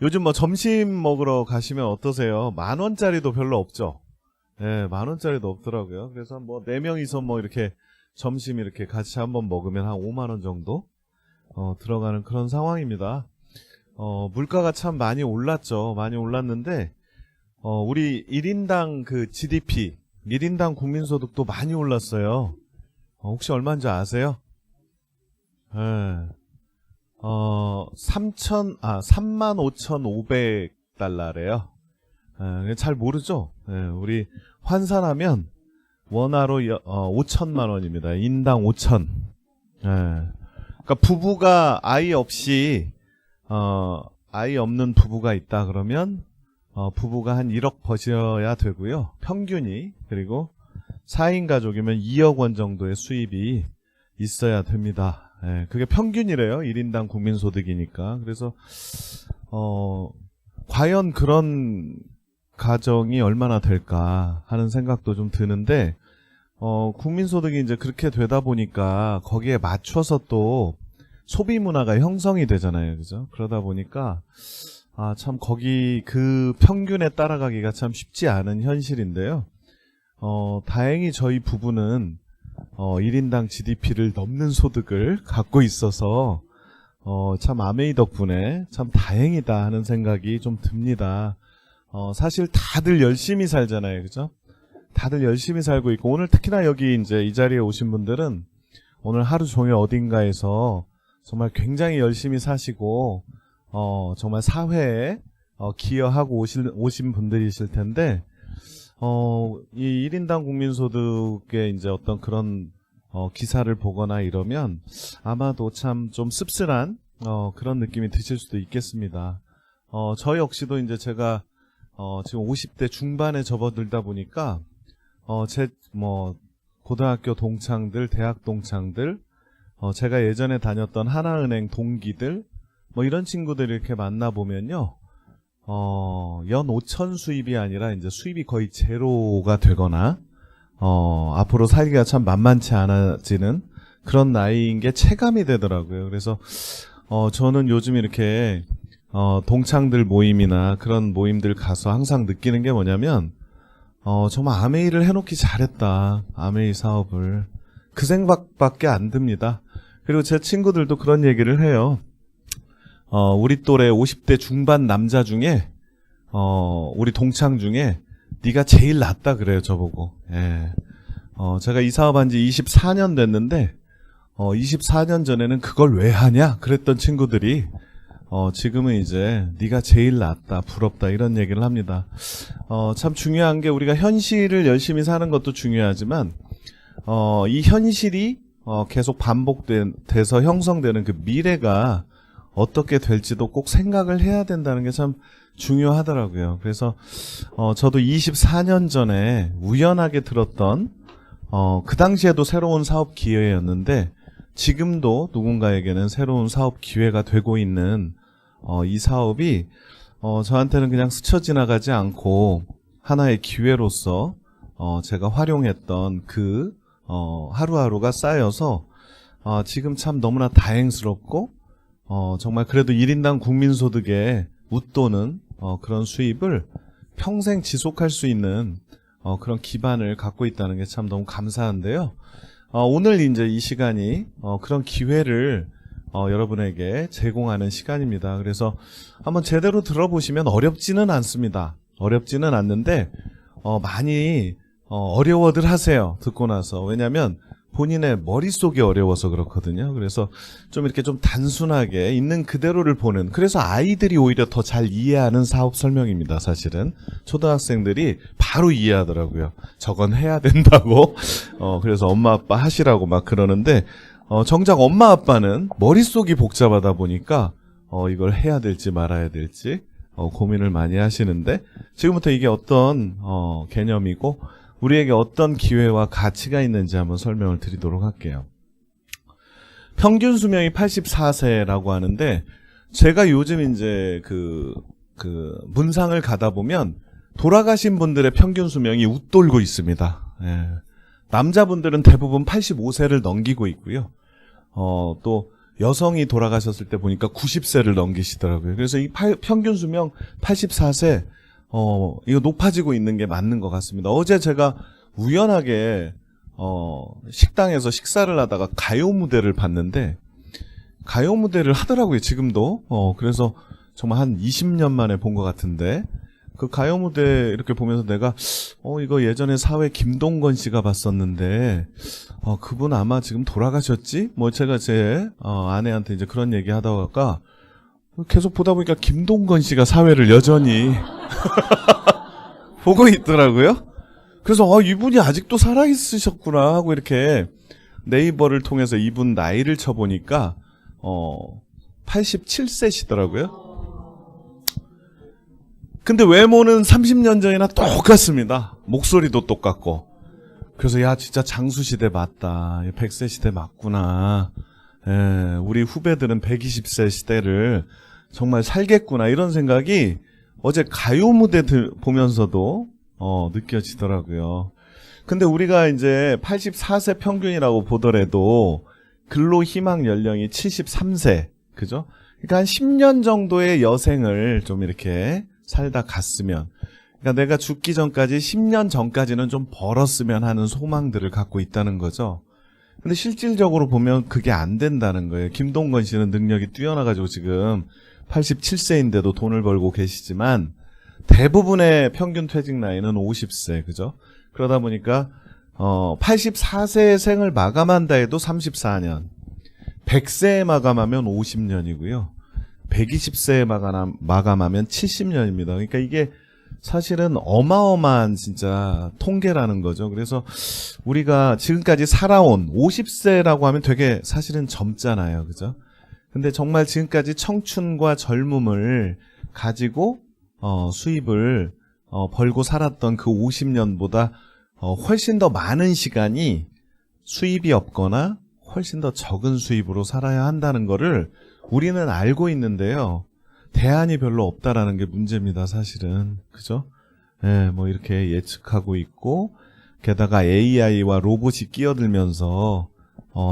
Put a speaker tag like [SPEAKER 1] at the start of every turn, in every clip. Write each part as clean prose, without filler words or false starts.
[SPEAKER 1] 요즘 뭐 점심 먹으러 가시면 어떠세요? 10,000원짜리도 별로 없죠? 예, 10,000원짜리도 없더라고요. 그래서 뭐 4명이서 뭐 이렇게 점심 이렇게 같이 한번 먹으면 한 50,000원 정도 들어가는 그런 상황입니다. 물가가 참 많이 올랐죠. 많이 올랐는데 우리 1인당 그 GDP, 1인당 국민소득도 많이 올랐어요. 혹시 얼마인지 아세요? 예. 35,500달러래요. 잘 모르죠? 예, 우리 환산하면 원화로 5천만 원입니다. 인당 5천. 예. 그러니까 부부가 아이 없이 아이 없는 부부가 있다 그러면 부부가 한 1억 버셔야 되고요. 평균이. 그리고 4인 가족이면 2억 원 정도의 수입이 있어야 됩니다. 예, 그게 평균이래요. 1인당 국민소득이니까. 그래서 과연 그런 가정이 얼마나 될까 하는 생각도 좀 드는데 국민소득이 이제 그렇게 되다 보니까 거기에 맞춰서 또 소비 문화가 형성이 되잖아요. 그죠? 그러다 보니까 참 거기 그 평균에 따라가기가 참 쉽지 않은 현실인데요. 다행히 저희 부부는 1인당 GDP를 넘는 소득을 갖고 있어서 참 아메이 덕분에 참 다행이다 하는 생각이 좀 듭니다. 사실 다들 열심히 살잖아요. 그죠? 다들 열심히 살고 있고 오늘 특히나 여기 이제 이 자리에 오신 분들은 오늘 하루 종일 어딘가에서 정말 굉장히 열심히 사시고 정말 사회에 기여하고 오신 분들이실 텐데 이 1인당 국민소득의 이제 어떤 그런 기사를 보거나 이러면 아마도 참 좀 씁쓸한 그런 느낌이 드실 수도 있겠습니다. 저 역시도 이제 제가 지금 50대 중반에 접어들다 보니까 제 고등학교 동창들, 대학 동창들, 제가 예전에 다녔던 하나은행 동기들 이런 친구들 이렇게 만나 보면요. 연 5천 수입이 아니라 이제 수입이 거의 제로가 되거나 앞으로 살기가 참 만만치 않아지는 그런 나이인 게 체감이 되더라고요. 그래서 저는 요즘 이렇게 동창들 모임이나 그런 모임들 가서 항상 느끼는 게 뭐냐면 정말 아메이를 해놓기 잘했다. 아메이 사업을. 그 생각밖에 안 듭니다. 그리고 제 친구들도 그런 얘기를 해요. 우리 또래 50대 중반 남자 중에 우리 동창 중에 네가 제일 낫다 그래요. 저보고. 예. 제가 이 사업한 지 24년 됐는데 24년 전에는 그걸 왜 하냐 그랬던 친구들이 지금은 이제 네가 제일 낫다, 부럽다 이런 얘기를 합니다. 참 중요한 게 우리가 현실을 열심히 사는 것도 중요하지만 이 현실이 계속 반복돼서 형성되는 그 미래가 어떻게 될지도 꼭 생각을 해야 된다는 게 참 중요하더라고요. 그래서 저도 24년 전에 우연하게 들었던 그 당시에도 새로운 사업 기회였는데 지금도 누군가에게는 새로운 사업 기회가 되고 있는 이 사업이 저한테는 그냥 스쳐 지나가지 않고 하나의 기회로서 제가 활용했던 그 하루하루가 쌓여서 지금 참 너무나 다행스럽고 정말 그래도 1인당 국민소득에 웃도는 그런 수입을 평생 지속할 수 있는 그런 기반을 갖고 있다는 게 참 너무 감사한데요. 오늘 이제 이 시간이 그런 기회를 여러분에게 제공하는 시간입니다. 그래서 한번 제대로 들어보시면 어렵지는 않습니다. 어렵지는 않는데 많이 어려워들 하세요. 듣고 나서. 왜냐하면 본인의 머릿속이 어려워서 그렇거든요. 그래서 좀 이렇게 좀 단순하게 있는 그대로를 보는, 그래서 아이들이 오히려 더 잘 이해하는 사업 설명입니다. 사실은 초등학생들이 바로 이해하더라고요. 저건 해야 된다고. 그래서 엄마 아빠 하시라고 막 그러는데 정작 엄마 아빠는 머릿속이 복잡하다 보니까 이걸 해야 될지 말아야 될지 고민을 많이 하시는데, 지금부터 이게 어떤 개념이고 우리에게 어떤 기회와 가치가 있는지 한번 설명을 드리도록 할게요. 평균 수명이 84세라고 하는데, 제가 요즘 이제 그 문상을 가다 보면 돌아가신 분들의 평균 수명이 웃돌고 있습니다. 예. 남자분들은 대부분 85세를 넘기고 있고요. 또 여성이 돌아가셨을 때 보니까 90세를 넘기시더라고요. 그래서 이 평균 수명 84세, 이거 높아지고 있는 게 맞는 것 같습니다. 어제 제가 우연하게, 식당에서 식사를 하다가 가요 무대를 봤는데, 가요 무대를 하더라고요, 지금도. 그래서 정말 한 20년 만에 본 것 같은데, 그 가요 무대 이렇게 보면서 내가, 이거 예전에 사회 김동건 씨가 봤었는데, 그분 아마 지금 돌아가셨지? 뭐 제가 제, 아내한테 이제 그런 얘기 하다가, 계속 보다 보니까 김동건 씨가 사회를 여전히 보고 있더라고요. 그래서, 이분이 아직도 살아있으셨구나 하고 이렇게 네이버를 통해서 이분 나이를 쳐보니까, 87세시더라고요. 근데 외모는 30년 전이나 똑같습니다. 목소리도 똑같고. 그래서 야 진짜 장수시대 맞다. 100세 시대 맞구나. 우리 후배들은 120세 시대를 정말 살겠구나. 이런 생각이 어제 가요 무대 보면서도 느껴지더라고요. 근데 우리가 이제 84세 평균이라고 보더라도 근로희망 연령이 73세. 그죠? 그러니까 한 10년 정도의 여생을 좀 이렇게 살다 갔으면, 그러니까 내가 죽기 전까지 10년 전까지는 좀 벌었으면 하는 소망들을 갖고 있다는 거죠. 근데 실질적으로 보면 그게 안 된다는 거예요. 김동건 씨는 능력이 뛰어나가지고 지금 87세인데도 돈을 벌고 계시지만 대부분의 평균 퇴직 나이는 50세, 그죠? 그러다 보니까 84세의 생을 마감한다 해도 34년, 100세에 마감하면 50년이고요. 120세에 마감하면 70년입니다. 그러니까 이게 사실은 어마어마한 진짜 통계라는 거죠. 그래서 우리가 지금까지 살아온 50세라고 하면 되게 사실은 젊잖아요. 그죠? 근데 정말 지금까지 청춘과 젊음을 가지고 수입을 벌고 살았던 그 50년보다 훨씬 더 많은 시간이 수입이 없거나 훨씬 더 적은 수입으로 살아야 한다는 거를 우리는 알고 있는데요. 대안이 별로 없다라는 게 문제입니다, 사실은. 그죠? 뭐 이렇게 예측하고 있고, 게다가 AI와 로봇이 끼어들면서,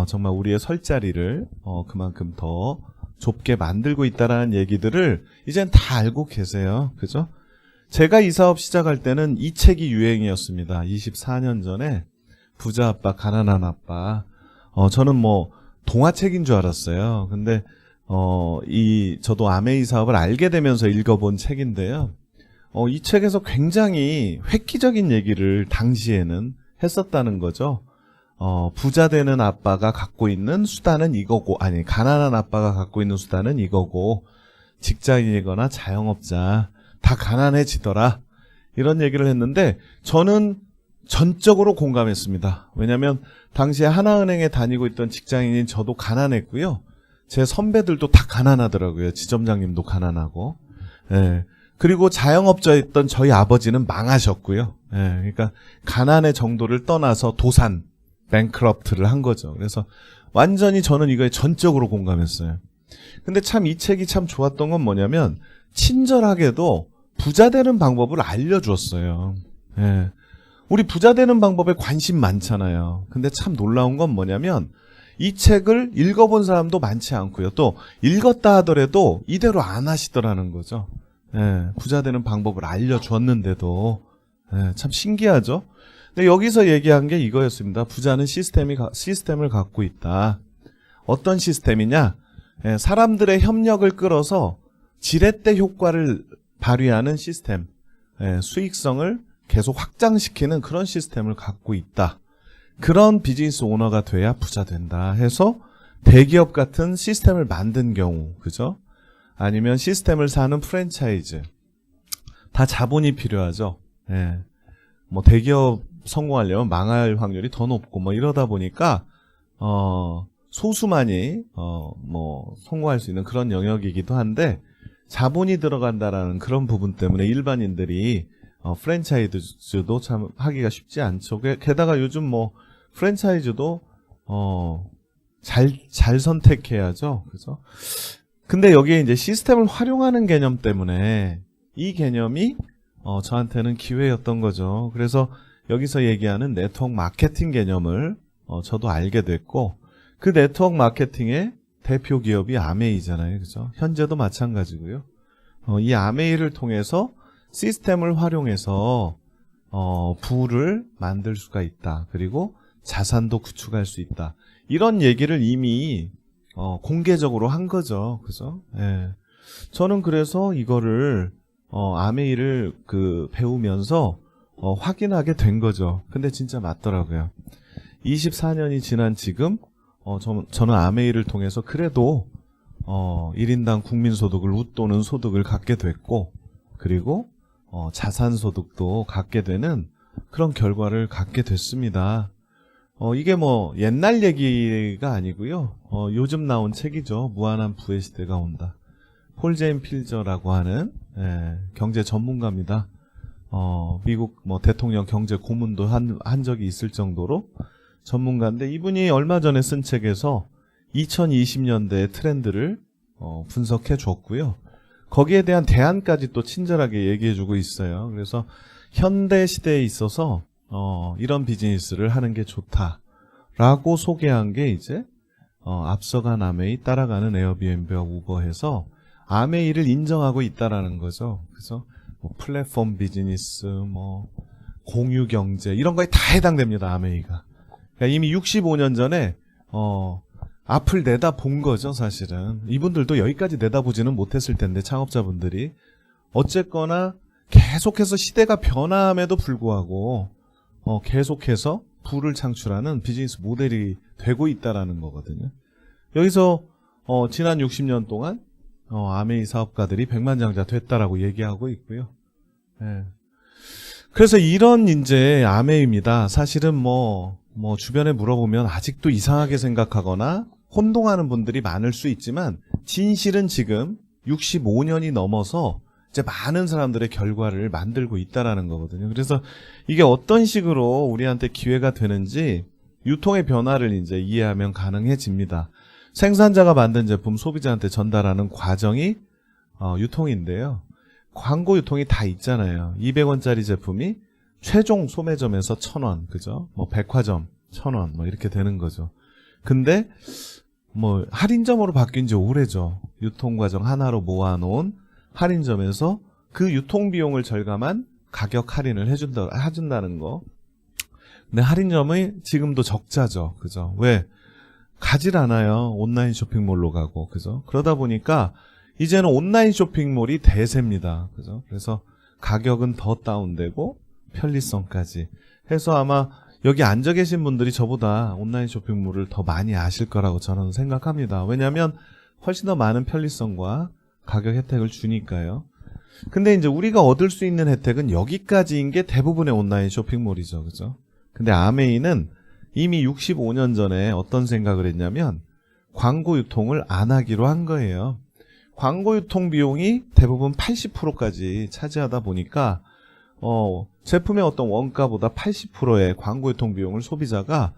[SPEAKER 1] 정말 우리의 설 자리를, 그만큼 더 좁게 만들고 있다라는 얘기들을 이젠 다 알고 계세요. 그죠? 제가 이 사업 시작할 때는 이 책이 유행이었습니다. 24년 전에 부자 아빠, 가난한 아빠. 저는 뭐 동화책인 줄 알았어요. 근데 저도 아메이 사업을 알게 되면서 읽어본 책인데요. 이 책에서 굉장히 획기적인 얘기를 당시에는 했었다는 거죠. 부자 되는 아빠가 갖고 있는 수단은 이거고, 아니, 가난한 아빠가 갖고 있는 수단은 이거고, 직장인이거나 자영업자, 다 가난해지더라. 이런 얘기를 했는데, 저는 전적으로 공감했습니다. 왜냐면, 당시에 하나은행에 다니고 있던 직장인인 저도 가난했고요. 제 선배들도 다 가난하더라고요. 지점장님도 가난하고. 그리고 자영업자였던 저희 아버지는 망하셨고요. 그러니까 가난의 정도를 떠나서 도산, 뱅크럽트를 한 거죠. 그래서 완전히 저는 이거에 전적으로 공감했어요. 근데 참 이 책이 참 좋았던 건 뭐냐면 친절하게도 부자 되는 방법을 알려주었어요. 우리 부자 되는 방법에 관심 많잖아요. 근데 참 놀라운 건 뭐냐면 이 책을 읽어본 사람도 많지 않고요. 또 읽었다 하더라도 이대로 안 하시더라는 거죠. 부자 되는 방법을 알려줬는데도 참 신기하죠. 근데 여기서 얘기한 게 이거였습니다. 부자는 시스템을 갖고 있다. 어떤 시스템이냐? 사람들의 협력을 끌어서 지렛대 효과를 발휘하는 시스템, 수익성을 계속 확장시키는 그런 시스템을 갖고 있다. 그런 비즈니스 오너가 돼야 부자 된다 해서 대기업 같은 시스템을 만든 경우, 그죠? 아니면 시스템을 사는 프랜차이즈. 다 자본이 필요하죠. 뭐 대기업 성공하려면 망할 확률이 더 높고 뭐 이러다 보니까 소수만이 뭐 성공할 수 있는 그런 영역이기도 한데 자본이 들어간다라는 그런 부분 때문에 일반인들이 프랜차이즈도 참 하기가 쉽지 않죠. 게다가 요즘 뭐 프랜차이즈도 잘 선택해야죠. 그죠? 근데 여기에 이제 시스템을 활용하는 개념 때문에 이 개념이 저한테는 기회였던 거죠. 그래서 여기서 얘기하는 네트워크 마케팅 개념을 저도 알게 됐고 그 네트워크 마케팅의 대표 기업이 아메이잖아요. 그죠? 현재도 마찬가지고요. 이 아메이를 통해서 시스템을 활용해서 부를 만들 수가 있다. 그리고 자산도 구축할 수 있다. 이런 얘기를 이미 공개적으로 한 거죠. 그죠? 예. 저는 그래서 이거를 아메이를 배우면서 확인하게 된 거죠. 근데 진짜 맞더라고요. 24년이 지난 지금 저는 아메이를 통해서 그래도 1인당 국민소득을 웃도는 소득을 갖게 됐고, 그리고 자산소득도 갖게 되는 그런 결과를 갖게 됐습니다. 이게 뭐 옛날 얘기가 아니고요. 요즘 나온 책이죠. 무한한 부의 시대가 온다. 폴 제인 필저라고 하는 경제 전문가입니다. 미국 뭐 대통령 경제 고문도 한 적이 있을 정도로 전문가인데, 이분이 얼마 전에 쓴 책에서 2020년대의 트렌드를 분석해 줬고요. 거기에 대한 대안까지 또 친절하게 얘기해 주고 있어요. 그래서 현대 시대에 있어서 이런 비즈니스를 하는 게 좋다라고 소개한 게 이제 앞서간 아메이, 따라가는 에어비앤비와 우버해서 아메이를 인정하고 있다라는 거죠. 그래서 뭐 플랫폼 비즈니스, 뭐 공유 경제 이런 거에 다 해당됩니다. 아메이가. 그러니까 이미 65년 전에 앞을 내다본 거죠. 사실은 이분들도 여기까지 내다보지는 못했을 텐데, 창업자분들이. 어쨌거나 계속해서 시대가 변함에도 불구하고 계속해서 부를 창출하는 비즈니스 모델이 되고 있다라는 거거든요. 여기서 지난 60년 동안 아메이 사업가들이 백만장자 됐다라고 얘기하고 있고요. 예. 그래서 이런 이제 아메이입니다. 사실은 뭐 주변에 물어보면 아직도 이상하게 생각하거나 혼동하는 분들이 많을 수 있지만, 진실은 지금 65년이 넘어서 이제 많은 사람들의 결과를 만들고 있다라는 거거든요. 그래서 이게 어떤 식으로 우리한테 기회가 되는지 유통의 변화를 이제 이해하면 가능해집니다. 생산자가 만든 제품 소비자한테 전달하는 과정이 유통인데요. 광고 유통이 다 있잖아요. 200원짜리 제품이 최종 소매점에서 1,000원, 그죠? 뭐 백화점 1,000원, 뭐 이렇게 되는 거죠. 근데 뭐 할인점으로 바뀐 지 오래죠. 유통 과정 하나로 모아놓은 할인점에서 그 유통 비용을 절감한 가격 할인을 해준다는 거. 근데 할인점이 지금도 적자죠. 그죠? 왜? 가질 않아요. 온라인 쇼핑몰로 가고. 그죠? 그러다 보니까 이제는 온라인 쇼핑몰이 대세입니다. 그죠? 그래서 가격은 더 다운되고 편리성까지 해서 아마 여기 앉아 계신 분들이 저보다 온라인 쇼핑몰을 더 많이 아실 거라고 저는 생각합니다. 왜냐하면 훨씬 더 많은 편리성과 가격 혜택을 주니까요. 근데 이제 우리가 얻을 수 있는 혜택은 여기까지인 게 대부분의 온라인 쇼핑몰이죠. 그죠? 근데 아메이는 이미 65년 전에 어떤 생각을 했냐면 광고 유통을 안 하기로 한 거예요. 광고 유통 비용이 대부분 80%까지 차지하다 보니까 제품의 어떤 원가보다 80%의 광고 유통 비용을 소비자가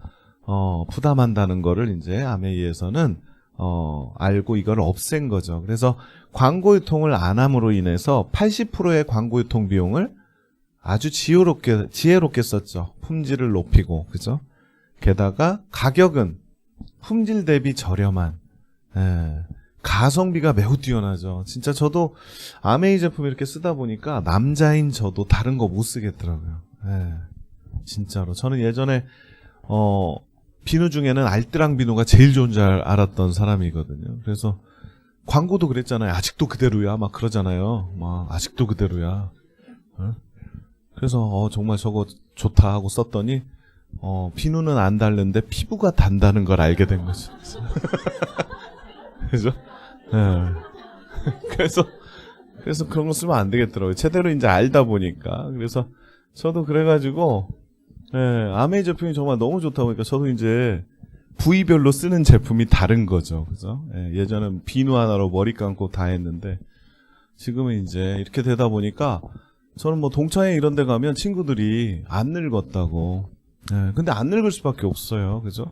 [SPEAKER 1] 부담한다는 거를 이제 아메이에서는 알고 이걸 없앤 거죠. 그래서 광고 유통을 안 함으로 인해서 80%의 광고 유통 비용을 아주 지혜롭게 썼죠. 품질을 높이고, 그죠? 게다가 가격은 품질 대비 저렴한, 가성비가 매우 뛰어나죠. 진짜 저도 아메이 제품 이렇게 쓰다 보니까 남자인 저도 다른 거 못 쓰겠더라고요. 진짜로. 저는 예전에 비누 중에는 알뜰랑 비누가 제일 좋은 줄 알았던 사람이거든요. 그래서 광고도 그랬잖아요. 아직도 그대로야. 막 그러잖아요. 막 아직도 그대로야. 그래서 정말 저거 좋다 하고 썼더니 비누는 안 닳는데 피부가 단다는 걸 알게 된 거죠. 그죠? 그래서 그런 거 쓰면 안 되겠더라고요. 제대로 이제 알다 보니까. 그래서 저도 그래가지고 아메이 제품이 정말 너무 좋다 보니까 저도 이제 부위별로 쓰는 제품이 다른 거죠. 그죠? 예전엔 비누 하나로 머리 감고 다 했는데 지금은 이제 이렇게 되다 보니까 저는 뭐 동창회 이런 데 가면 친구들이 안 늙었다고. 근데 안 늙을 수밖에 없어요. 그죠?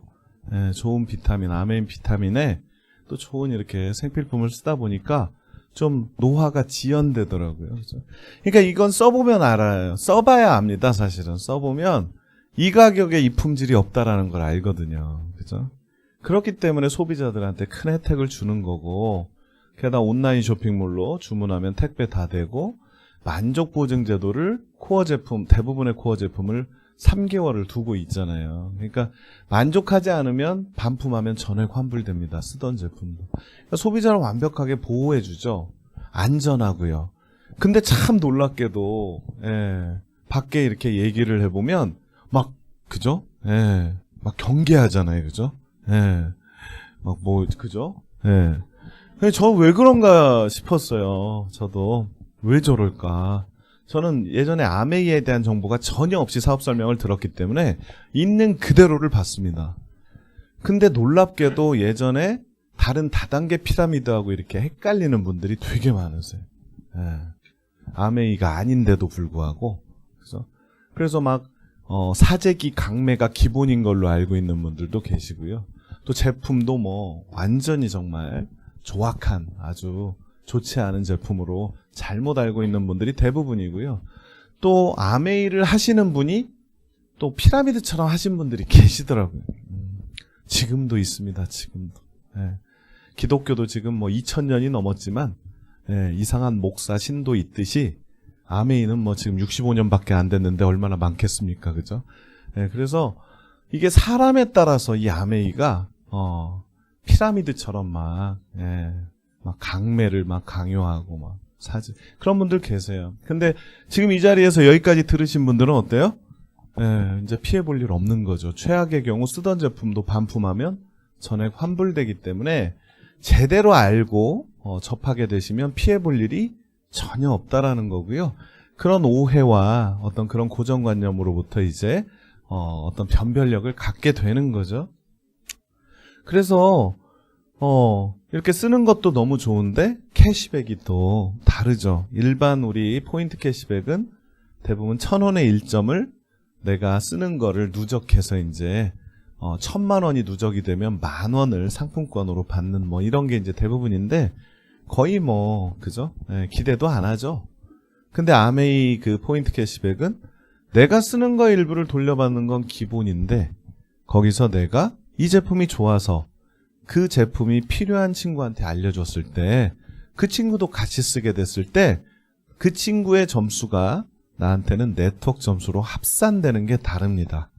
[SPEAKER 1] 좋은 비타민, 아메인 비타민에 또 좋은 이렇게 생필품을 쓰다 보니까 좀 노화가 지연되더라고요. 그죠? 그러니까 이건 써보면 알아요. 써봐야 압니다. 사실은 써보면 이 가격에 이 품질이 없다라는 걸 알거든요. 그죠? 그렇기 때문에 소비자들한테 큰 혜택을 주는 거고, 게다가 온라인 쇼핑몰로 주문하면 택배 다 되고, 만족 보증 제도를 코어 제품, 대부분의 코어 제품을 3개월을 두고 있잖아요. 그러니까 만족하지 않으면 반품하면 전액 환불됩니다. 쓰던 제품도. 그러니까 소비자를 완벽하게 보호해주죠. 안전하고요. 근데 참 놀랍게도 밖에 이렇게 얘기를 해보면 막 그죠? 막 경계하잖아요. 그죠? 막 뭐 그죠? 저 왜 그런가 싶었어요. 저도 왜 저럴까? 저는 예전에 아메이에 대한 정보가 전혀 없이 사업 설명을 들었기 때문에 있는 그대로를 봤습니다. 근데 놀랍게도 예전에 다른 다단계 피라미드하고 이렇게 헷갈리는 분들이 되게 많으세요. 아메이가 아닌데도 불구하고. 그래서 막 사재기 강매가 기본인 걸로 알고 있는 분들도 계시고요. 또 제품도 뭐 완전히 정말 조악한 아주 좋지 않은 제품으로 잘못 알고 있는 분들이 대부분이고요. 또 아메이를 하시는 분이 또 피라미드처럼 하신 분들이 계시더라고요. 지금도 있습니다. 지금도. 기독교도 지금 뭐 2000년이 넘었지만 이상한 목사 신도 있듯이 아메이는 뭐 지금 65년밖에 안 됐는데 얼마나 많겠습니까? 그죠? 그래서 이게 사람에 따라서 이 아메이가 피라미드처럼 막 강매를 막 강요하고 막 사지 그런 분들 계세요. 근데 지금 이 자리에서 여기까지 들으신 분들은 어때요? 이제 피해 볼 일 없는 거죠. 최악의 경우 쓰던 제품도 반품하면 전액 환불되기 때문에 제대로 알고 접하게 되시면 피해 볼 일이 전혀 없다라는 거고요. 그런 오해와 어떤 그런 고정관념으로부터 이제 어떤 변별력을 갖게 되는 거죠. 그래서 이렇게 쓰는 것도 너무 좋은데 캐시백이 또 다르죠. 일반 우리 포인트 캐시백은 대부분 1,000원의 1점을 내가 쓰는 거를 누적해서 이제 1,000만 원이 누적이 되면 10,000원을 상품권으로 받는 뭐 이런 게 이제 대부분인데 거의 뭐 그죠? 기대도 안 하죠. 근데 아메이 그 포인트 캐시백은 내가 쓰는 거 일부를 돌려받는 건 기본인데 거기서 내가 이 제품이 좋아서 그 제품이 필요한 친구한테 알려줬을 때 그 친구도 같이 쓰게 됐을 때 그 친구의 점수가 나한테는 네트워크 점수로 합산되는 게 다릅니다.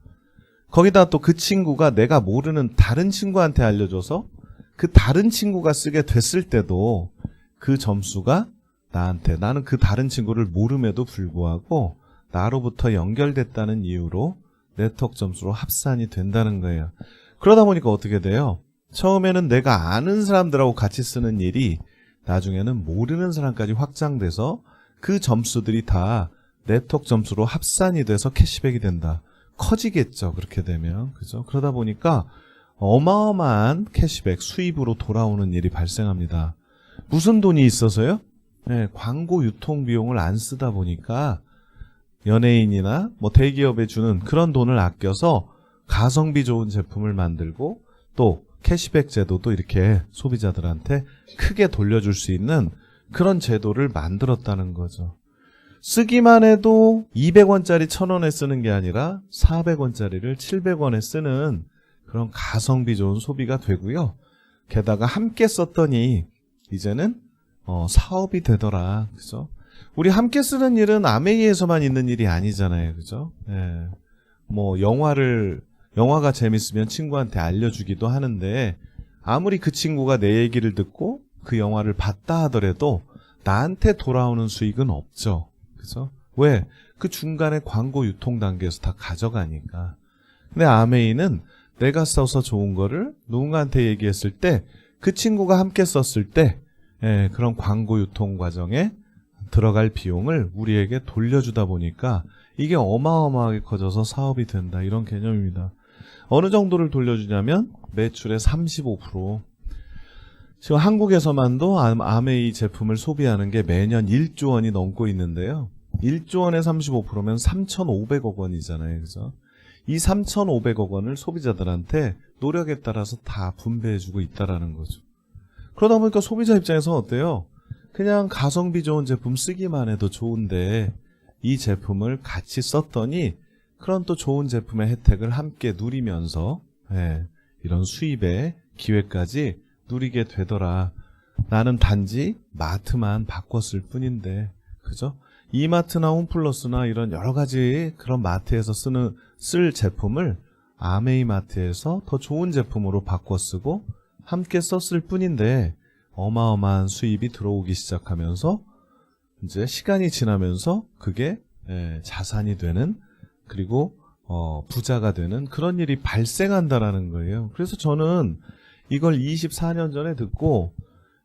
[SPEAKER 1] 거기다 또 그 친구가 내가 모르는 다른 친구한테 알려줘서 그 다른 친구가 쓰게 됐을 때도 그 점수가 나한테 나는 그 다른 친구를 모름에도 불구하고 나로부터 연결됐다는 이유로 네트워크 점수로 합산이 된다는 거예요. 그러다 보니까 어떻게 돼요? 처음에는 내가 아는 사람들하고 같이 쓰는 일이 나중에는 모르는 사람까지 확장돼서 그 점수들이 다 네트워크 점수로 합산이 돼서 캐시백이 된다. 커지겠죠. 그렇게 되면. 그죠? 그러다 보니까 어마어마한 캐시백 수입으로 돌아오는 일이 발생합니다. 무슨 돈이 있어서요? 광고 유통 비용을 안 쓰다 보니까 연예인이나 뭐 대기업에 주는 그런 돈을 아껴서 가성비 좋은 제품을 만들고 또 캐시백 제도도 이렇게 소비자들한테 크게 돌려줄 수 있는 그런 제도를 만들었다는 거죠. 쓰기만 해도 200원짜리 1,000원에 쓰는 게 아니라 400원짜리를 700원에 쓰는 그런 가성비 좋은 소비가 되고요. 게다가 함께 썼더니 이제는 사업이 되더라. 그죠? 우리 함께 쓰는 일은 아메이에서만 있는 일이 아니잖아요. 그죠? 뭐 영화가 재밌으면 친구한테 알려주기도 하는데 아무리 그 친구가 내 얘기를 듣고 그 영화를 봤다 하더라도 나한테 돌아오는 수익은 없죠. 그죠? 왜? 그 중간에 광고 유통 단계에서 다 가져가니까. 근데 아메이는 내가 써서 좋은 거를 누군가한테 얘기했을 때 그 친구가 함께 썼을 때 그런 광고 유통 과정에 들어갈 비용을 우리에게 돌려주다 보니까 이게 어마어마하게 커져서 사업이 된다. 이런 개념입니다. 어느 정도를 돌려주냐면 매출의 35%. 지금 한국에서만도 아메이 제품을 소비하는 게 매년 1조 원이 넘고 있는데요. 1조 원에 35%면 3,500억 원이잖아요. 그죠? 이 3,500억 원을 소비자들한테 노력에 따라서 다 분배해주고 있다라는 거죠. 그러다 보니까 소비자 입장에서 어때요? 그냥 가성비 좋은 제품 쓰기만 해도 좋은데 이 제품을 같이 썼더니 그런 또 좋은 제품의 혜택을 함께 누리면서 이런 수입의 기회까지 누리게 되더라. 나는 단지 마트만 바꿨을 뿐인데, 그죠? 이마트나 홈플러스나 이런 여러 가지 그런 마트에서 쓸 제품을 아메이 마트에서 더 좋은 제품으로 바꿔 쓰고 함께 썼을 뿐인데, 어마어마한 수입이 들어오기 시작하면서 이제 시간이 지나면서 그게 자산이 되는, 그리고 부자가 되는 그런 일이 발생한다라는 거예요. 그래서 저는 이걸 24년 전에 듣고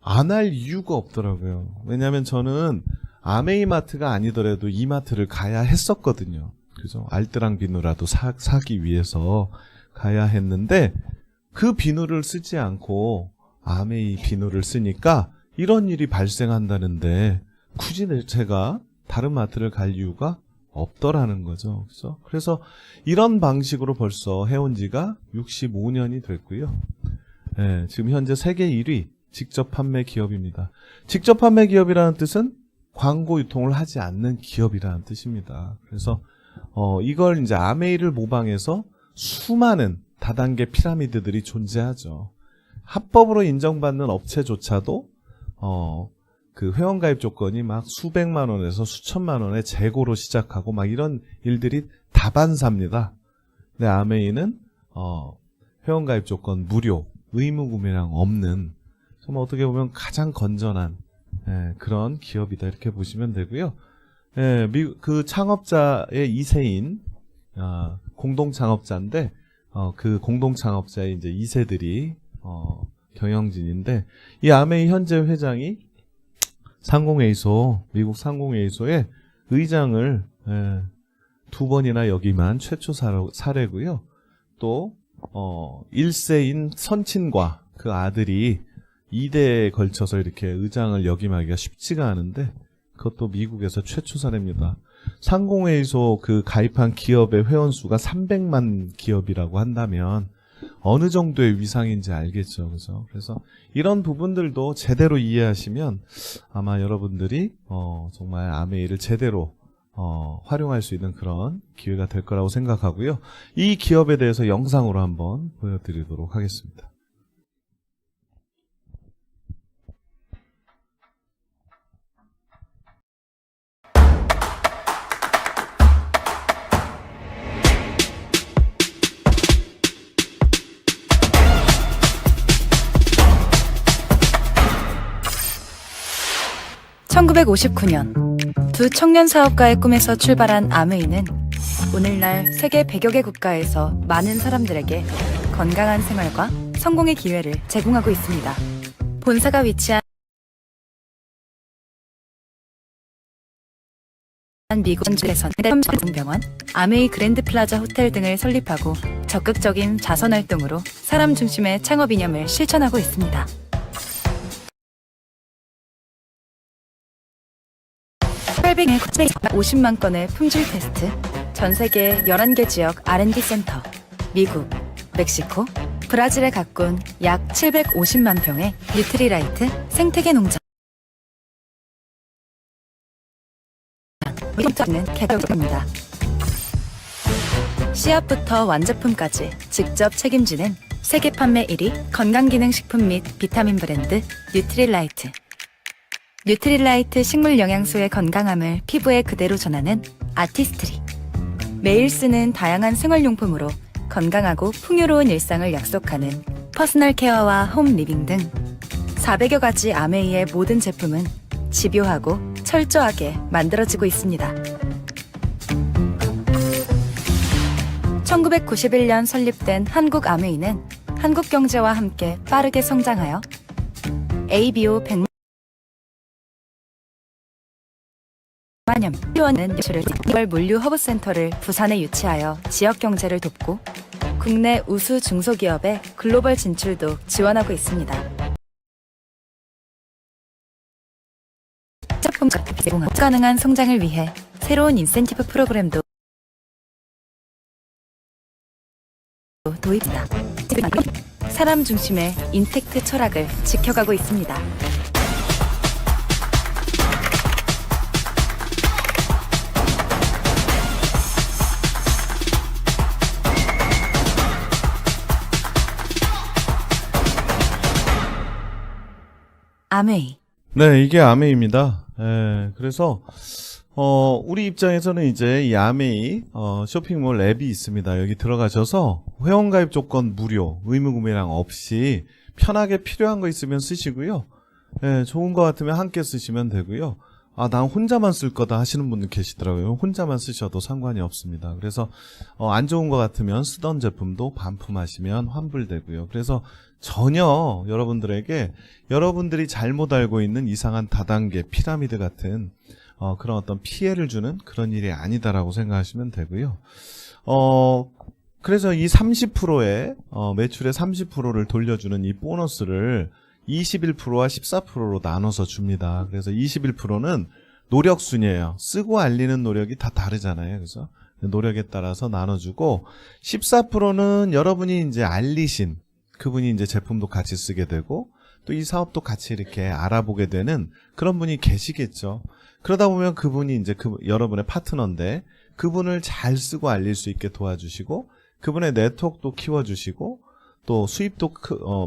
[SPEAKER 1] 안 할 이유가 없더라고요. 왜냐하면 저는 아메이 마트가 아니더라도 이 마트를 가야 했었거든요. 그죠? 알뜰한 비누라도 사기 위해서 가야 했는데, 그 비누를 쓰지 않고 아메이 비누를 쓰니까 이런 일이 발생한다는데 굳이 제가 다른 마트를 갈 이유가 없더라는 거죠. 그래서 이런 방식으로 벌써 해온 지가 65년이 됐고요. 지금 현재 세계 1위 직접 판매 기업입니다. 직접 판매 기업이라는 뜻은 광고 유통을 하지 않는 기업이라는 뜻입니다. 그래서 이걸 이제 아메이를 모방해서 수많은 다단계 피라미드들이 존재하죠. 합법으로 인정받는 업체조차도 그 회원가입 조건이 막 수백만 원에서 수천만 원의 재고로 시작하고 막 이런 일들이 다반사입니다. 근데 아메이는 회원가입 조건 무료, 의무 구매량 없는, 정말 어떻게 보면 가장 건전한 그런 기업이다, 이렇게 보시면 되고요. 그 창업자의 2세인 공동 창업자인데, 그 공동 창업자의 이제 2세들이 경영진인데, 이 아메이 현재 회장이 상공회의소, 미국 상공회의소의 의장을 2번이나 역임한 최초 사례고요. 또 1세인 선친과 그 아들이 2대에 걸쳐서 이렇게 의장을 역임하기가 쉽지가 않은데, 그것도 미국에서 최초 사례입니다. 상공회의소 그 가입한 기업의 회원 수가 300만 기업이라고 한다면 어느 정도의 위상인지 알겠죠. 그래서 이런 부분들도 제대로 이해하시면 아마 여러분들이 정말 아메이를 제대로 활용할 수 있는 그런 기회가 될 거라고 생각하고요. 이 기업에 대해서 영상으로 한번 보여드리도록 하겠습니다.
[SPEAKER 2] (1959년) 두 청년 사업가의 꿈에서 출발한 아메이는 오늘날 세계 100여 개 국가에서 많은 사람들에게 건강한 생활과 성공의 기회를 제공하고 있습니다. 본사가 위치한 미국 전주에서는 병원, 아메이 그랜드 플라자 호텔 등을 설립하고 적극적인 자선 활동으로 사람 중심의 창업 이념을 실천하고 있습니다. 850만 건의 품질 테스트, 전 세계 11개 지역 R&D 센터, 미국, 멕시코, 브라질에 가꾼 약 750만 평의 뉴트리라이트 생태계 농장. 는 개혁입니다. 씨앗부터 완제품까지 직접 책임지는 세계 판매 1위 건강기능식품 및 비타민 브랜드 뉴트리라이트. 뉴트리라이트 식물 영양소의 건강함을 피부에 그대로 전하는 아티스트리. 매일 쓰는 다양한 생활용품으로 건강하고 풍요로운 일상을 약속하는 퍼스널 케어와 홈 리빙 등 400여 가지 아메이의 모든 제품은 집요하고 철저하게 만들어지고 있습니다. 1991년 설립된 한국 아메이는 한국 경제와 함께 빠르게 성장하여 ABO 100만 년 필요한 수를 물류 허브센터를 부산에 유치하여 지역 경제를 돕고 국내 우수 중소기업의 글로벌 진출도 지원하고 있습니다. 제품 제공 가능한 성장을 위해 새로운 인센티브 프로그램도 도입니다. 사람 중심의 인텍트 철학을 지켜가고 있습니다. 아메이.
[SPEAKER 1] 네, 이게 아메이입니다. 그래서 우리 입장에서는 이제 이 아메이 쇼핑몰 앱이 있습니다. 여기 들어가셔서 회원가입 조건 무료, 의무구매량 없이 편하게 필요한 거 있으면 쓰시고요. 좋은 거 같으면 함께 쓰시면 되고요. 난 혼자만 쓸 거다 하시는 분들 계시더라고요. 혼자만 쓰셔도 상관이 없습니다. 그래서 안 좋은 거 같으면 쓰던 제품도 반품하시면 환불되고요. 그래서 전혀 여러분들에게 여러분들이 잘못 알고 있는 이상한 다단계 피라미드 같은 그런 어떤 피해를 주는 그런 일이 아니다라고 생각하시면 되고요. 그래서 이 30%의 매출의 30%를 돌려주는 이 보너스를 21%와 14%로 나눠서 줍니다. 그래서 21%는 노력순이에요. 쓰고 알리는 노력이 다 다르잖아요. 그래서 노력에 따라서 나눠주고 14%는 여러분이 이제 알리신 그분이 이제 제품도 같이 쓰게 되고 또 이 사업도 같이 이렇게 알아보게 되는 그런 분이 계시겠죠. 그러다 보면 그분이 이제 여러분의 파트너인데 그분을 잘 쓰고 알릴 수 있게 도와주시고 그분의 네트워크도 키워주시고 또 수입도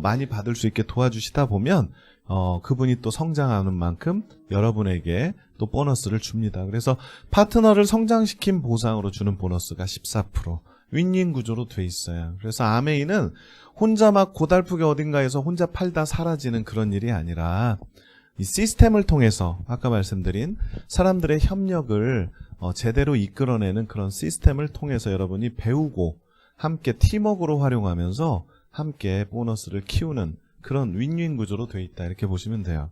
[SPEAKER 1] 많이 받을 수 있게 도와주시다 보면 그분이 또 성장하는 만큼 여러분에게 또 보너스를 줍니다. 그래서 파트너를 성장시킨 보상으로 주는 보너스가 14%. 윈윈 구조로 돼 있어요. 그래서 아메이는 혼자 막 고달프게 어딘가에서 혼자 팔다 사라지는 그런 일이 아니라 이 시스템을 통해서 아까 말씀드린 사람들의 협력을 제대로 이끌어내는 그런 시스템을 통해서 여러분이 배우고 함께 팀워크로 활용하면서 함께 보너스를 키우는 그런 윈윈 구조로 돼 있다 이렇게 보시면 돼요.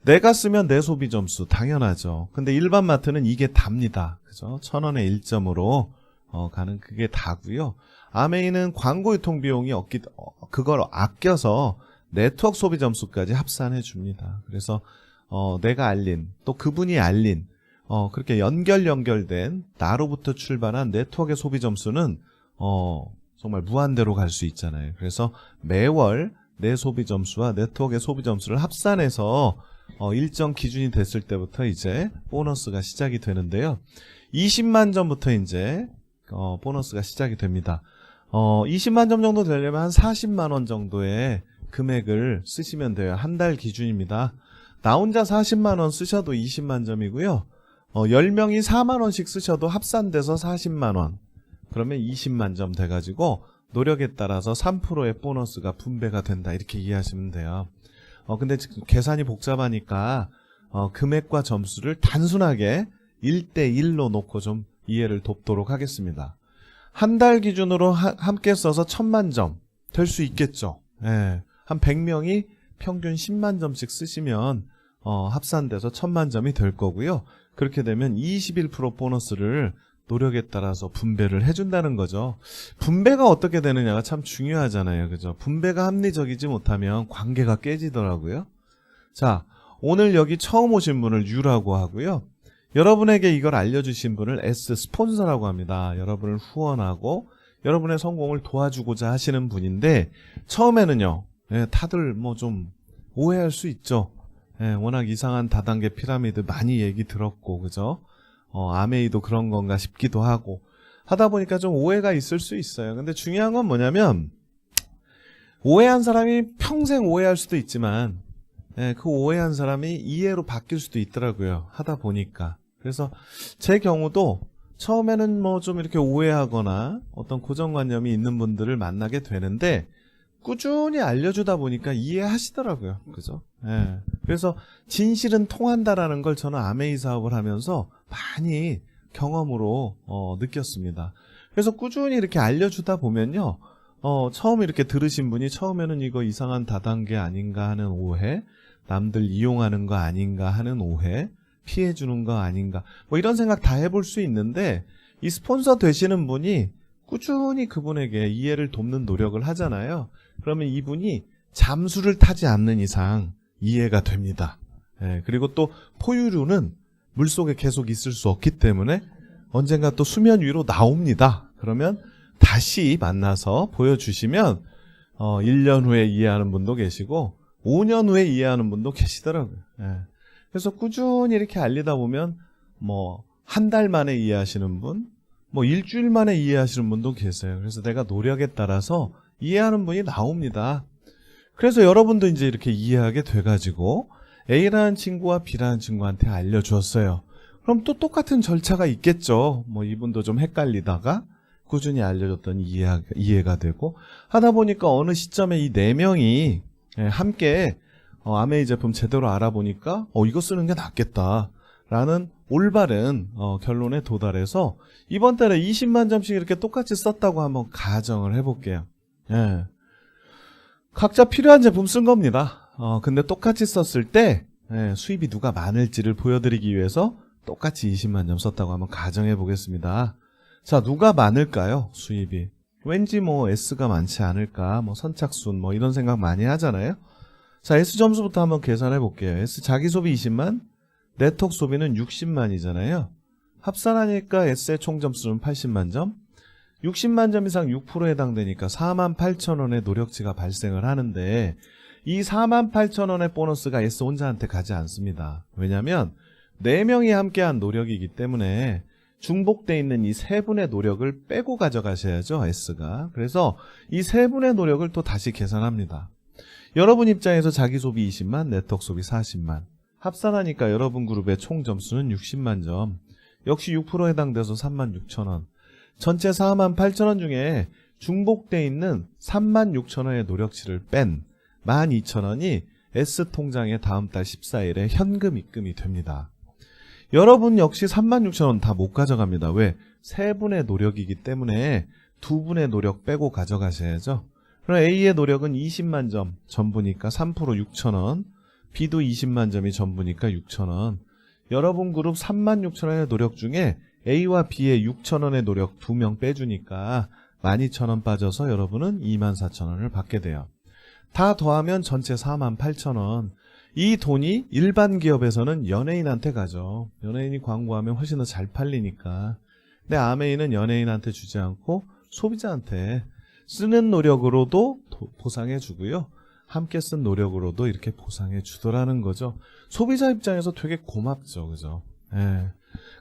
[SPEAKER 1] 내가 쓰면 내 소비 점수 당연하죠. 근데 일반 마트는 이게 답니다. 그죠? 1,000원에 1점으로 가는 그게 다고요. 아메이는 광고 유통 비용이 그걸 아껴서 네트워크 소비 점수까지 합산해 줍니다. 그래서 내가 알린 또 그분이 알린 그렇게 연결된 나로부터 출발한 네트워크의 소비 점수는 정말 무한대로 갈 수 있잖아요. 그래서 매월 내 소비 점수와 네트워크의 소비 점수를 합산해서 일정 기준이 됐을 때부터 이제 보너스가 시작이 되는데요. 20만 점부터 이제 보너스가 시작이 됩니다. 20만 점 정도 되려면 한 40만 원 정도의 금액을 쓰시면 돼요. 한 달 기준입니다. 나 혼자 40만 원 쓰셔도 20만 점이고요. 10명이 4만 원씩 쓰셔도 합산돼서 40만 원. 그러면 20만 점 돼가지고 노력에 따라서 3%의 보너스가 분배가 된다. 이렇게 이해하시면 돼요. 근데 계산이 복잡하니까 금액과 점수를 단순하게 1대1로 놓고 좀 이해를 돕도록 하겠습니다. 한 달 기준으로 함께 써서 1,000만 점 될 수 있겠죠. 한 100명이 평균 10만 점씩 쓰시면 합산돼서 1,000만 점이 될 거고요. 그렇게 되면 21% 보너스를 노력에 따라서 분배를 해준다는 거죠. 분배가 어떻게 되느냐가 참 중요하잖아요. 그죠? 분배가 합리적이지 못하면 관계가 깨지더라고요. 자, 오늘 여기 처음 오신 분을 U라고 하고요. 여러분에게 이걸 알려주신 분을 S, 스폰서라고 합니다. 여러분을 후원하고 여러분의 성공을 도와주고자 하시는 분인데 처음에는요. 다들 뭐 좀 오해할 수 있죠. 워낙 이상한 다단계 피라미드 많이 얘기 들었고 그죠? 아메이도 그런 건가 싶기도 하고 하다 보니까 좀 오해가 있을 수 있어요. 근데 중요한 건 뭐냐면 오해한 사람이 평생 오해할 수도 있지만 그 오해한 사람이 이해로 바뀔 수도 있더라고요. 하다 보니까. 그래서 제 경우도 처음에는 뭐 좀 이렇게 오해하거나 어떤 고정관념이 있는 분들을 만나게 되는데 꾸준히 알려주다 보니까 이해하시더라고요. 그죠? 그래서 진실은 통한다라는 걸 저는 아메이 사업을 하면서 많이 경험으로 느꼈습니다. 그래서 꾸준히 이렇게 알려주다 보면요. 처음 이렇게 들으신 분이 처음에는 이거 이상한 다단계 아닌가 하는 오해, 남들 이용하는 거 아닌가 하는 오해, 피해주는 거 아닌가 뭐 이런 생각 다 해볼 수 있는데 이 스폰서 되시는 분이 꾸준히 그분에게 이해를 돕는 노력을 하잖아요. 그러면 이분이 잠수를 타지 않는 이상 이해가 됩니다. 그리고 또 포유류는 물속에 계속 있을 수 없기 때문에 언젠가 또 수면 위로 나옵니다. 그러면 다시 만나서 보여주시면 1년 후에 이해하는 분도 계시고 5년 후에 이해하는 분도 계시더라고요. 그래서 꾸준히 이렇게 알리다 보면 뭐 한 달 만에 이해하시는 분, 뭐 일주일 만에 이해하시는 분도 계세요. 그래서 내가 노력에 따라서 이해하는 분이 나옵니다. 그래서 여러분도 이제 이렇게 이해하게 돼가지고 A라는 친구와 B라는 친구한테 알려주었어요. 그럼 또 똑같은 절차가 있겠죠. 뭐 이분도 좀 헷갈리다가 꾸준히 알려줬더니 이해가 되고 하다 보니까 어느 시점에 이 네 명이 함께 아메이 제품 제대로 알아보니까 이거 쓰는 게 낫겠다라는 올바른 결론에 도달해서 이번 달에 20만 점씩 이렇게 똑같이 썼다고 한번 가정을 해볼게요. 예. 각자 필요한 제품 쓴 겁니다. 근데 똑같이 썼을 때 수입이 누가 많을지를 보여드리기 위해서 똑같이 20만 점 썼다고 한번 가정해 보겠습니다. 자, 누가 많을까요? 수입이. 왠지 뭐 S가 많지 않을까? 뭐 선착순 뭐 이런 생각 많이 하잖아요. 자, S 점수부터 한번 계산해 볼게요. S 자기 소비 20만, 네트워크 소비는 60만이잖아요. 합산하니까 S의 총 점수는 80만 점. 60만 점 이상 6%에 해당되니까 48,000원의 노력치가 발생을 하는데 이 48,000원의 보너스가 S 혼자한테 가지 않습니다. 왜냐하면 4명이 함께한 노력이기 때문에 중복돼 있는 이 세 분의 노력을 빼고 가져가셔야죠, S가. 그래서 이 세 분의 노력을 또 다시 계산합니다. 여러분 입장에서 자기 소비 20만, 네트워크 소비 40만. 합산하니까 여러분 그룹의 총 점수는 60만 점. 역시 6%에 해당돼서 36,000원. 전체 48,000원 중에 중복돼 있는 36,000원의 노력치를 뺀 12,000원이 S통장에 다음 달 14일에 현금 입금이 됩니다. 여러분 역시 36,000원 다 못 가져갑니다. 왜? 세 분의 노력이기 때문에 두 분의 노력 빼고 가져가셔야죠. 그럼 A의 노력은 20만 점 전부니까 3% 6,000원, B도 20만 점이 전부니까 6,000원. 여러분 그룹 36,000원의 노력 중에 A와 B의 6,000원의 노력 2명 빼주니까 12,000원 빠져서 여러분은 24,000원을 받게 돼요. 다 더하면 전체 48,000원. 이 돈이 일반 기업에서는 연예인한테 가죠. 연예인이 광고하면 훨씬 더 잘 팔리니까. 근데 아메이는 연예인한테 주지 않고 소비자한테 쓰는 노력으로도 보상해 주고요. 함께 쓴 노력으로도 이렇게 보상해 주더라는 거죠. 소비자 입장에서 되게 고맙죠. 그죠? 예.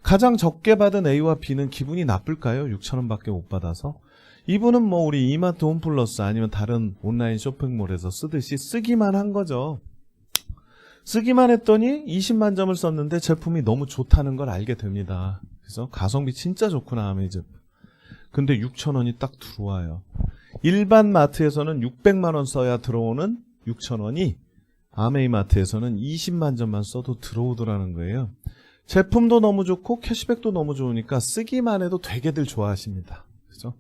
[SPEAKER 1] 가장 적게 받은 A와 B는 기분이 나쁠까요? 6,000원밖에 못 받아서. 이분은 뭐 우리 이마트 홈플러스 아니면 다른 온라인 쇼핑몰에서 쓰듯이 쓰기만 한 거죠. 쓰기만 했더니 20만 점을 썼는데 제품이 너무 좋다는 걸 알게 됩니다. 그래서 가성비 진짜 좋구나 아메이 제품. 근데 6,000원이 딱 들어와요. 일반 마트에서는 600만 원 써야 들어오는 6,000원이 아메이 마트에서는 20만 점만 써도 들어오더라는 거예요. 제품도 너무 좋고 캐시백도 너무 좋으니까 쓰기만 해도 되게들 좋아하십니다. 그죠?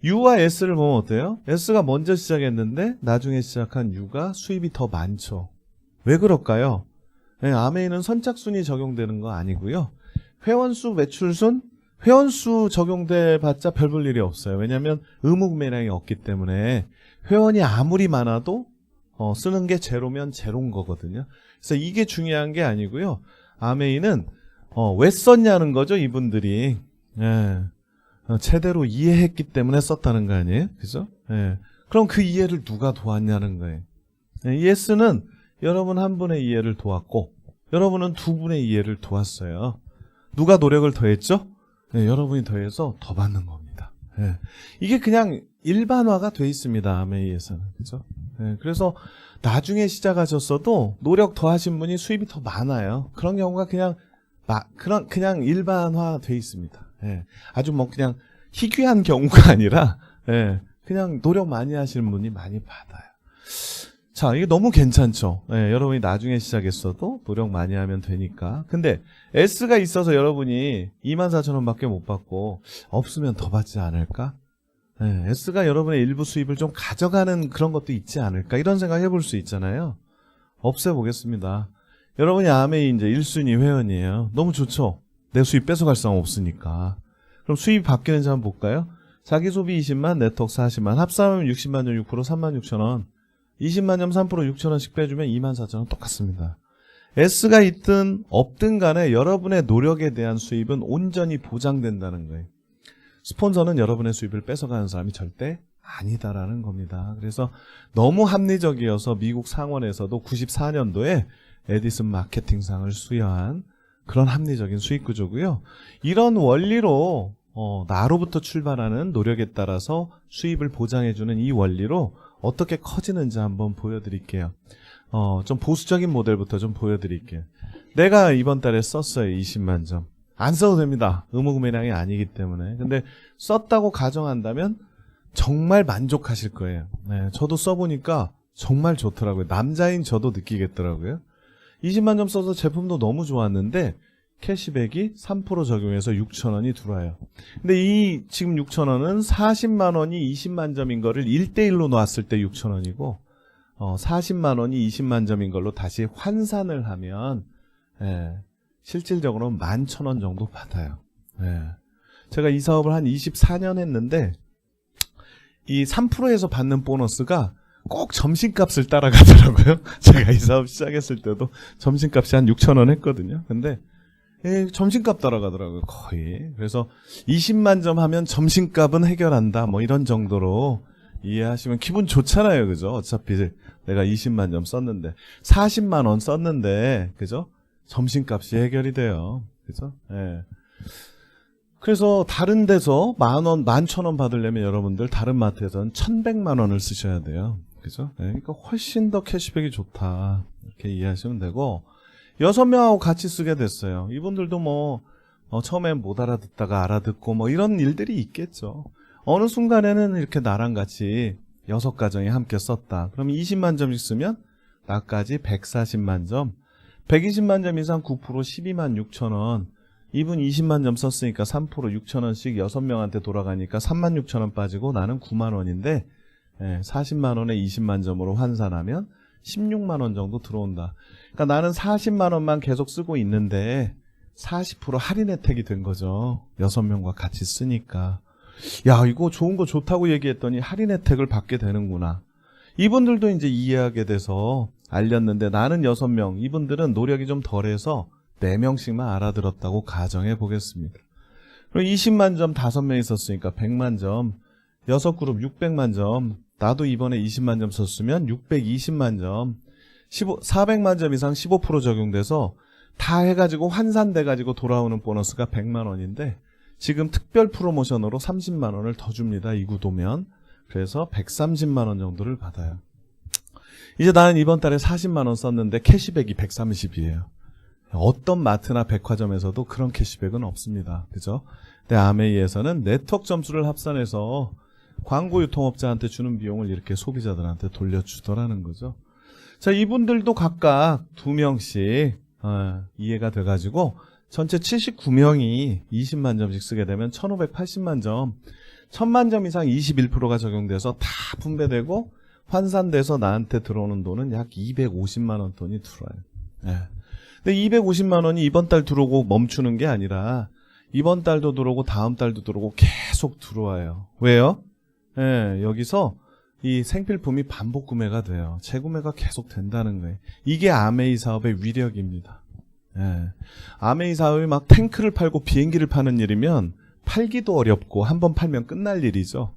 [SPEAKER 1] U와 S를 보면 어때요? S가 먼저 시작했는데 나중에 시작한 U가 수입이 더 많죠. 왜 그럴까요? 네, 아메이는 선착순이 적용되는 거 아니고요. 회원수, 매출순, 회원수 적용돼 봤자 별 볼 일이 없어요. 왜냐하면 의무 구매량이 없기 때문에 회원이 아무리 많아도 쓰는 게 제로면 제로인 거거든요. 그래서 이게 중요한 게 아니고요. 아메이는 왜 썼냐는 거죠, 이분들이. 예. 제대로 이해했기 때문에 썼다는 거 아니에요? 그죠? 예. 그럼 그 이해를 누가 도왔냐는 거예요. 예, ES는 여러분 한 분의 이해를 도왔고 여러분은 두 분의 이해를 도왔어요. 누가 노력을 더했죠? 예, 여러분이 더해서 더 받는 겁니다. 예. 이게 그냥 일반화가 돼 있습니다. 아메이에서는. 그죠? 예, 그래서 나중에 시작하셨어도 노력 더 하신 분이 수입이 더 많아요. 그런 경우가 그냥 일반화 돼 있습니다. 예. 아주 뭐 그냥 희귀한 경우가 아니라, 예. 그냥 노력 많이 하시는 분이 많이 받아요. 자, 이게 너무 괜찮죠? 예, 여러분이 나중에 시작했어도 노력 많이 하면 되니까. 근데 S가 있어서 여러분이 24,000원밖에 못 받고 없으면 더 받지 않을까? 예, S가 여러분의 일부 수입을 좀 가져가는 그런 것도 있지 않을까? 이런 생각 해볼 수 있잖아요. 없애보겠습니다. 여러분이 아메이 이제 1순위 회원이에요. 너무 좋죠? 내 수입 뺏어갈 사람 없으니까. 그럼 수입이 바뀌는지 한번 볼까요? 자기 소비 20만, 네트워크 40만, 합산하면 60만 점 6% 36,000원. 20만 점 3% 6,000원씩 빼주면 24,000원 똑같습니다. S가 있든 없든 간에 여러분의 노력에 대한 수입은 온전히 보장된다는 거예요. 스폰서는 여러분의 수입을 뺏어가는 사람이 절대 아니다라는 겁니다. 그래서 너무 합리적이어서 미국 상원에서도 94년도에 에디슨 마케팅상을 수여한 그런 합리적인 수익 구조고요. 이런 원리로 나로부터 출발하는 노력에 따라서 수입을 보장해주는 이 원리로 어떻게 커지는지 한번 보여드릴게요. 좀 보수적인 모델부터 좀 보여드릴게요. 내가 이번 달에 썼어요. 20만 점. 안 써도 됩니다. 의무구매량이 아니기 때문에. 근데 썼다고 가정한다면 정말 만족하실 거예요. 네, 저도 써보니까 정말 좋더라고요. 남자인 저도 느끼겠더라고요. 20만 점 써서 제품도 너무 좋았는데 캐시백이 3% 적용해서 6,000원이 들어와요. 근데 이 지금 6,000원은 40만 원이 20만 점인 거를 1대1로 놨을 때 6,000원이고 40만 원이 20만 점인 걸로 다시 환산을 하면 실질적으로 11,000원 정도 받아요. 제가 이 사업을 한 24년 했는데 이 3%에서 받는 보너스가 꼭 점심값을 따라가더라고요. 제가 이 사업 시작했을 때도 점심값이 한 6,000원 했거든요. 근데 점심값 따라가더라고요. 거의. 그래서 20만 점 하면 점심값은 해결한다. 뭐 이런 정도로 이해하시면 기분 좋잖아요. 그죠? 어차피 내가 20만 점 썼는데 40만 원 썼는데 그죠? 점심값이 해결이 돼요. 그죠? 예. 그래서 다른 데서 10,000원, 11,000원 받으려면 여러분들 다른 마트에서는 1,100만 원을 쓰셔야 돼요. 그죠? 예. 그러니까 훨씬 더 캐시백이 좋다. 이렇게 이해하시면 되고 6명하고 같이 쓰게 됐어요. 이분들도 처음엔 못 알아듣다가 알아듣고 이런 일들이 있겠죠. 어느 순간에는 이렇게 나랑 같이 6가정이 함께 썼다. 그럼 20만 점 있으면 나까지 140만 점, 120만 점 이상 9% 12만 6천 원. 이분 20만 점 썼으니까 3% 6천 원씩 6명한테 돌아가니까 3만 6천 원 빠지고 나는 9만 원인데 40만 원에 20만 점으로 환산하면 16만 원 정도 들어온다. 그러니까 나는 40만 원만 계속 쓰고 있는데 40% 할인 혜택이 된 거죠. 6명과 같이 쓰니까. 야, 이거 좋은 거 좋다고 얘기했더니 할인 혜택을 받게 되는구나. 이분들도 이제 이해하게 돼서 알렸는데 나는 6명, 이분들은 노력이 좀 덜해서 4명씩만 알아들었다고 가정해 보겠습니다. 그럼 20만 점 5명 있었으니까 100만 점, 6그룹 600만 점, 나도 이번에 20만 점 썼으면 620만 점, 400만 점 이상 15% 적용돼서 다 해가지고 환산돼가지고 돌아오는 보너스가 100만 원인데 지금 특별 프로모션으로 30만 원을 더 줍니다. 이 구도면. 그래서 130만 원 정도를 받아요. 이제 나는 이번 달에 40만 원 썼는데 캐시백이 130이에요. 어떤 마트나 백화점에서도 그런 캐시백은 없습니다. 그죠? 근데 아메이에서는 네트워크 점수를 합산해서 광고 유통업자한테 주는 비용을 이렇게 소비자들한테 돌려주더라는 거죠. 자, 이분들도 각각 2명씩 이해가 돼가지고 전체 79명이 20만 점씩 쓰게 되면 1580만 점, 1000만 점 이상 21%가 적용돼서 다 분배되고 환산돼서 나한테 들어오는 돈은 약 250만 원 돈이 들어와요. 근데 250만 원이 이번 달 들어오고 멈추는 게 아니라 이번 달도 들어오고 다음 달도 들어오고 계속 들어와요. 왜요? 여기서 이 생필품이 반복 구매가 돼요. 재구매가 계속 된다는 거예요. 이게 아메이 사업의 위력입니다. 아메이 사업이 막 탱크를 팔고 비행기를 파는 일이면 팔기도 어렵고 한번 팔면 끝날 일이죠.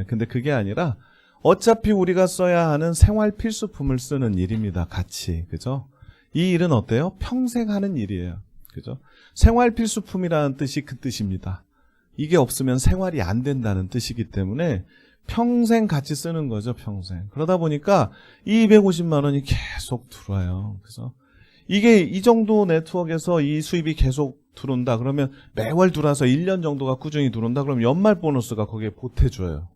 [SPEAKER 1] 근데 그게 아니라 어차피 우리가 써야 하는 생활 필수품을 쓰는 일입니다. 같이. 그죠? 이 일은 어때요? 평생 하는 일이에요. 그죠? 생활 필수품이라는 뜻이 그 뜻입니다. 이게 없으면 생활이 안 된다는 뜻이기 때문에 평생 같이 쓰는 거죠. 평생. 그러다 보니까 이 250만 원이 계속 들어와요. 그래서 이게 이 정도 네트워크에서 이 수입이 계속 들어온다 그러면 매월 들어와서 1년 정도가 꾸준히 들어온다 그러면 연말 보너스가 거기에 보태져요.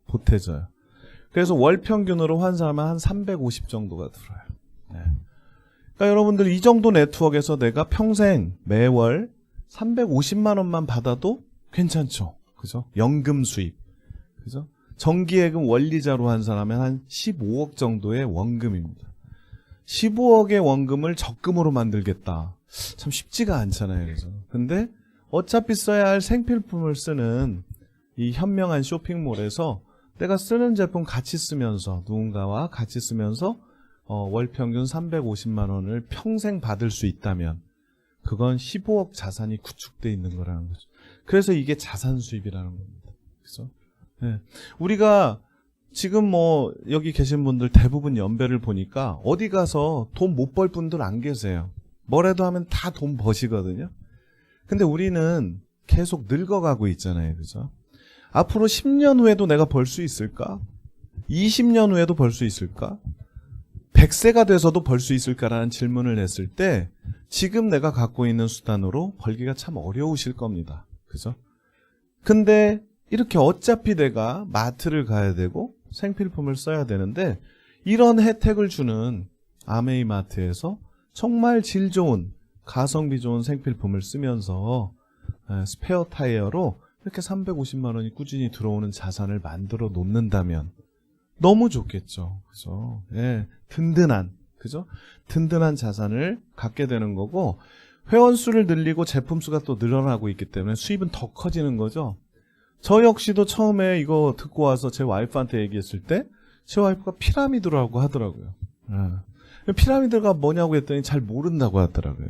[SPEAKER 1] 그래서 월 평균으로 환산하면 한 350 정도가 들어요. 그러니까 여러분들 이 정도 네트워크에서 내가 평생 매월 350만 원만 받아도 괜찮죠. 그죠? 연금 수입. 그죠? 정기예금 원리자로 환산하면 한 15억 정도의 원금입니다. 15억의 원금을 적금으로 만들겠다. 참 쉽지가 않잖아요. 그래서. 근데 어차피 써야 할 생필품을 쓰는 이 현명한 쇼핑몰에서 내가 쓰는 제품 같이 쓰면서 누군가와 같이 쓰면서 월 평균 350만 원을 평생 받을 수 있다면 그건 15억 자산이 구축돼 있는 거라는 거죠. 그래서 이게 자산 수입이라는 겁니다. 그래서 우리가 지금 여기 계신 분들 대부분 연배를 보니까 어디 가서 돈 못 벌 분들 안 계세요. 뭐라도 하면 다 돈 버시거든요. 근데 우리는 계속 늙어가고 있잖아요. 그죠? 앞으로 10년 후에도 내가 벌 수 있을까? 20년 후에도 벌 수 있을까? 100세가 돼서도 벌 수 있을까라는 질문을 했을 때 지금 내가 갖고 있는 수단으로 벌기가 참 어려우실 겁니다. 그죠? 근데 이렇게 어차피 내가 마트를 가야 되고 생필품을 써야 되는데 이런 혜택을 주는 아메이 마트에서 정말 질 좋은 가성비 좋은 생필품을 쓰면서 스페어 타이어로 이렇게 350만 원이 꾸준히 들어오는 자산을 만들어 놓는다면 너무 좋겠죠. 그죠? 예, 든든한, 그죠? 든든한 자산을 갖게 되는 거고, 회원수를 늘리고 제품 수가 또 늘어나고 있기 때문에 수입은 더 커지는 거죠. 저 역시도 처음에 이거 듣고 와서 제 와이프한테 얘기했을 때, 제 와이프가 피라미드라고 하더라고요. 예. 피라미드가 뭐냐고 했더니 잘 모른다고 하더라고요.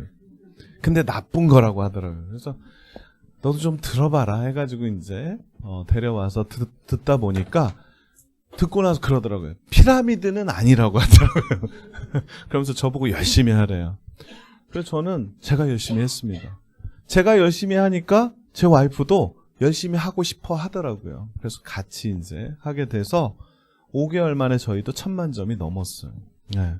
[SPEAKER 1] 근데 나쁜 거라고 하더라고요. 그래서 너도 좀 들어봐라 해가지고 이제 데려와서 듣다 보니까 듣고 나서 그러더라고요. 피라미드는 아니라고 하더라고요. 그러면서 저보고 열심히 하래요. 그래서 저는 제가 열심히 했습니다. 제가 열심히 하니까 제 와이프도 열심히 하고 싶어 하더라고요. 그래서 같이 이제 하게 돼서 5개월 만에 저희도 1000만 점이 넘었어요. 네.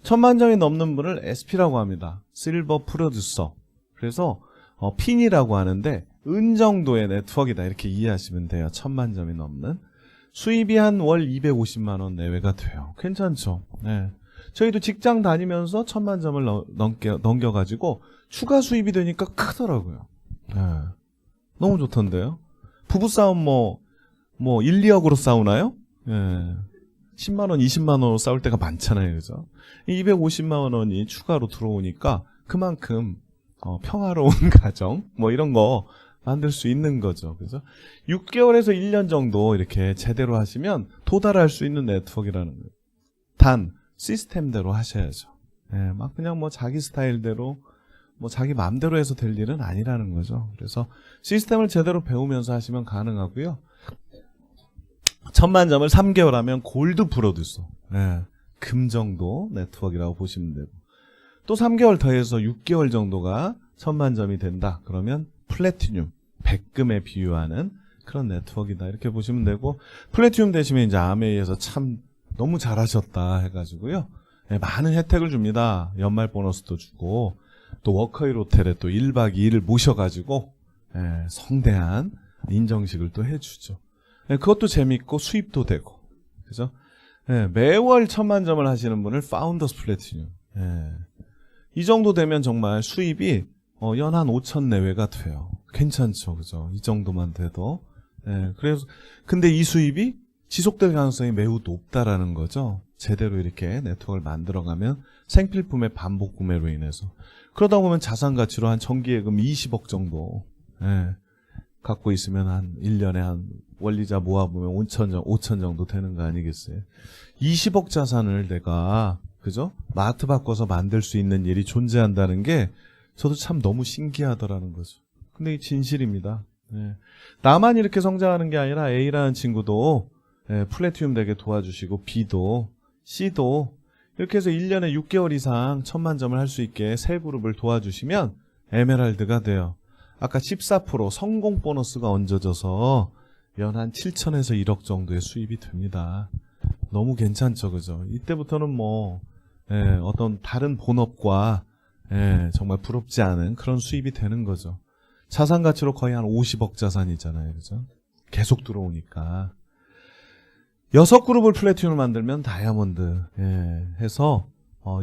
[SPEAKER 1] 1000만 점이 넘는 분을 SP라고 합니다. 실버 프로듀서. 그래서 핀이라고 하는데 은 정도의 네트워크이다 이렇게 이해하시면 돼요. 1000만 점이 넘는. 수입이 한 월 250만 원 내외가 돼요. 괜찮죠? 네. 저희도 직장 다니면서 1000만 점을 넘겨가지고 추가 수입이 되니까 크더라고요. 네. 너무 좋던데요? 부부싸움 1, 2억으로 싸우나요? 네. 10만 원, 20만 원으로 싸울 때가 많잖아요. 그죠? 250만 원이 추가로 들어오니까 그만큼 평화로운 가정 이런 거 만들 수 있는 거죠. 그죠? 6개월에서 1년 정도 이렇게 제대로 하시면 도달할 수 있는 네트워크라는 거예요. 단 시스템대로 하셔야죠. 예, 막 그냥 자기 스타일대로 자기 마음대로 해서 될 일은 아니라는 거죠. 그래서 시스템을 제대로 배우면서 하시면 가능하고요. 1000만 점을 3개월 하면 골드 프로듀서. 예, 금 정도 네트워크라고 보시면 되고. 또 3개월 더해서 6개월 정도가 1000만 점이 된다. 그러면 플래티늄, 백금에 비유하는 그런 네트워크이다. 이렇게 보시면 되고, 플래티늄 되시면 이제 아메이에서 참 너무 잘하셨다 해가지고요. 네, 많은 혜택을 줍니다. 연말 보너스도 주고, 또 워커힐 호텔에 또 1박 2일을 모셔가지고, 성대한 인정식을 또 해주죠. 그것도 재밌고 수입도 되고, 그죠? 매월 1000만 점을 하시는 분을 파운더스 플래티늄. 이 정도 되면 정말 수입이 연 한 5천 내외가 돼요. 괜찮죠, 그죠? 이 정도만 돼도. 그래서 근데 이 수입이 지속될 가능성이 매우 높다라는 거죠. 제대로 이렇게 네트워크를 만들어가면 생필품의 반복 구매로 인해서. 그러다 보면 자산 가치로 한 정기예금 20억 정도 갖고 있으면 한 1년에 한 원리자 모아보면 5천 정도 되는 거 아니겠어요? 20억 자산을 내가, 그죠? 마트 바꿔서 만들 수 있는 일이 존재한다는 게 저도 참 너무 신기하더라는 거죠. 근데 이 진실입니다. 나만 이렇게 성장하는 게 아니라 A라는 친구도 플래티늄 되게 도와주시고 B도 C도 이렇게 해서 1년에 6개월 이상 1000만 점을 할 수 있게 세 그룹을 도와주시면 에메랄드가 돼요. 아까 14% 성공 보너스가 얹어져서 연 한 7천에서 1억 정도의 수입이 됩니다. 너무 괜찮죠, 그죠? 이때부터는 어떤 다른 본업과 정말 부럽지 않은 그런 수입이 되는 거죠. 자산 가치로 거의 한 50억 자산이잖아요, 그죠? 계속 들어오니까. 6그룹을 플래티늄을 만들면 다이아몬드, 해서,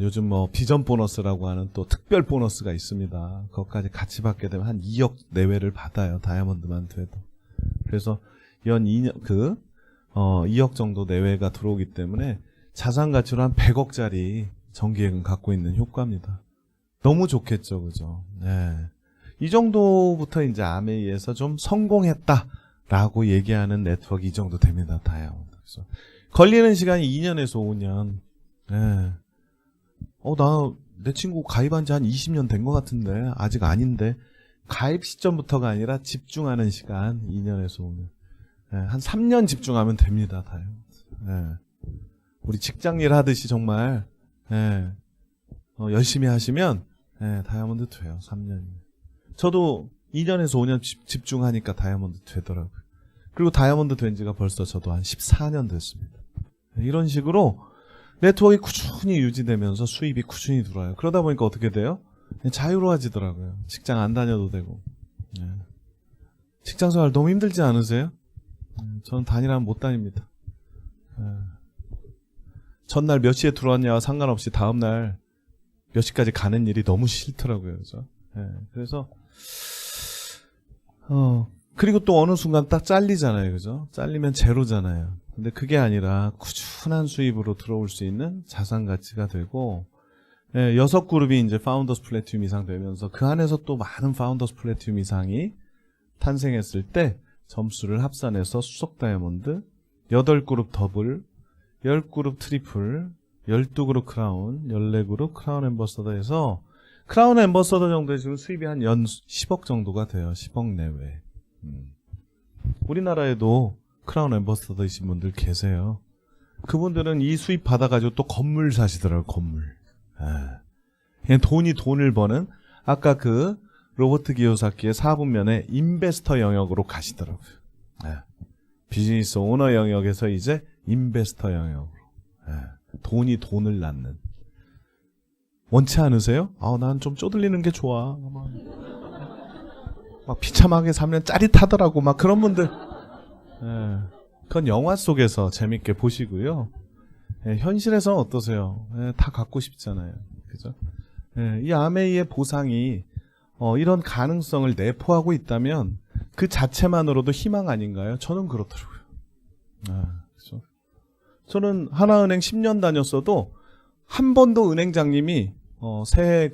[SPEAKER 1] 요즘 비전 보너스라고 하는 또 특별 보너스가 있습니다. 그것까지 같이 받게 되면 한 2억 내외를 받아요, 다이아몬드만 돼도. 그래서 연 2억 정도 내외가 들어오기 때문에 자산 가치로 한 100억짜리 정기예금 갖고 있는 효과입니다. 너무 좋겠죠, 그죠? 이 정도부터 이제 아메이에서 좀 성공했다라고 얘기하는 네트워크 이 정도 됩니다, 다이아몬드. 그래서 걸리는 시간이 2년에서 5년. 내 친구 가입한 지 한 20년 된 것 같은데, 아직 아닌데, 가입 시점부터가 아니라 집중하는 시간 2년에서 5년. 한 3년 집중하면 됩니다, 다이아몬드. 우리 직장일 하듯이 정말, 열심히 하시면, 다이아몬드 돼요, 3년. 저도 2년에서 5년 집중하니까 다이아몬드 되더라고요. 그리고 다이아몬드 된 지가 벌써 저도 한 14년 됐습니다. 이런 식으로 네트워크가 꾸준히 유지되면서 수입이 꾸준히 들어와요. 그러다 보니까 어떻게 돼요? 자유로워지더라고요. 직장 안 다녀도 되고. 직장생활 너무 힘들지 않으세요? 저는 다니라면 못 다닙니다. 전날 몇 시에 들어왔냐와 상관없이 다음날 몇 시까지 가는 일이 너무 싫더라고요. 그죠? 그래서 그리고 또 어느 순간 딱 잘리잖아요. 그죠? 잘리면 제로잖아요. 근데 그게 아니라 꾸준한 수입으로 들어올 수 있는 자산 가치가 되고 6그룹이 이제 파운더스 플래티움 이상 되면서 그 안에서 또 많은 파운더스 플래티움 이상이 탄생했을 때 점수를 합산해서 수석 다이아몬드, 8그룹 더블, 10그룹 트리플, 12그룹 크라운, 14그룹 크라운 앰버서더 해서 크라운 앰버서더 정도에 지금 수입이 한 연 10억 정도가 돼요. 10억 내외. 우리나라에도 크라운 앰버서더이신 분들 계세요. 그분들은 이 수입 받아가지고 또 건물 사시더라고요. 건물. 그냥 돈을 버는 아까 그 로버트 기요사키의 4분면에 인베스터 영역으로 가시더라고요. 비즈니스 오너 영역에서 이제 인베스터 영역으로. 돈을 낳는. 원치 않으세요? 난 좀 쪼들리는 게 좋아. 막 비참하게 살면 짜릿하더라고. 막 그런 분들. 그건 영화 속에서 재밌게 보시고요. 현실에서는 어떠세요? 다 갖고 싶잖아요. 그죠? 이 아메이의 보상이 이런 가능성을 내포하고 있다면 그 자체만으로도 희망 아닌가요? 저는 그렇더라고요. 그죠? 저는 하나은행 10년 다녔어도 한 번도 은행장님이 새해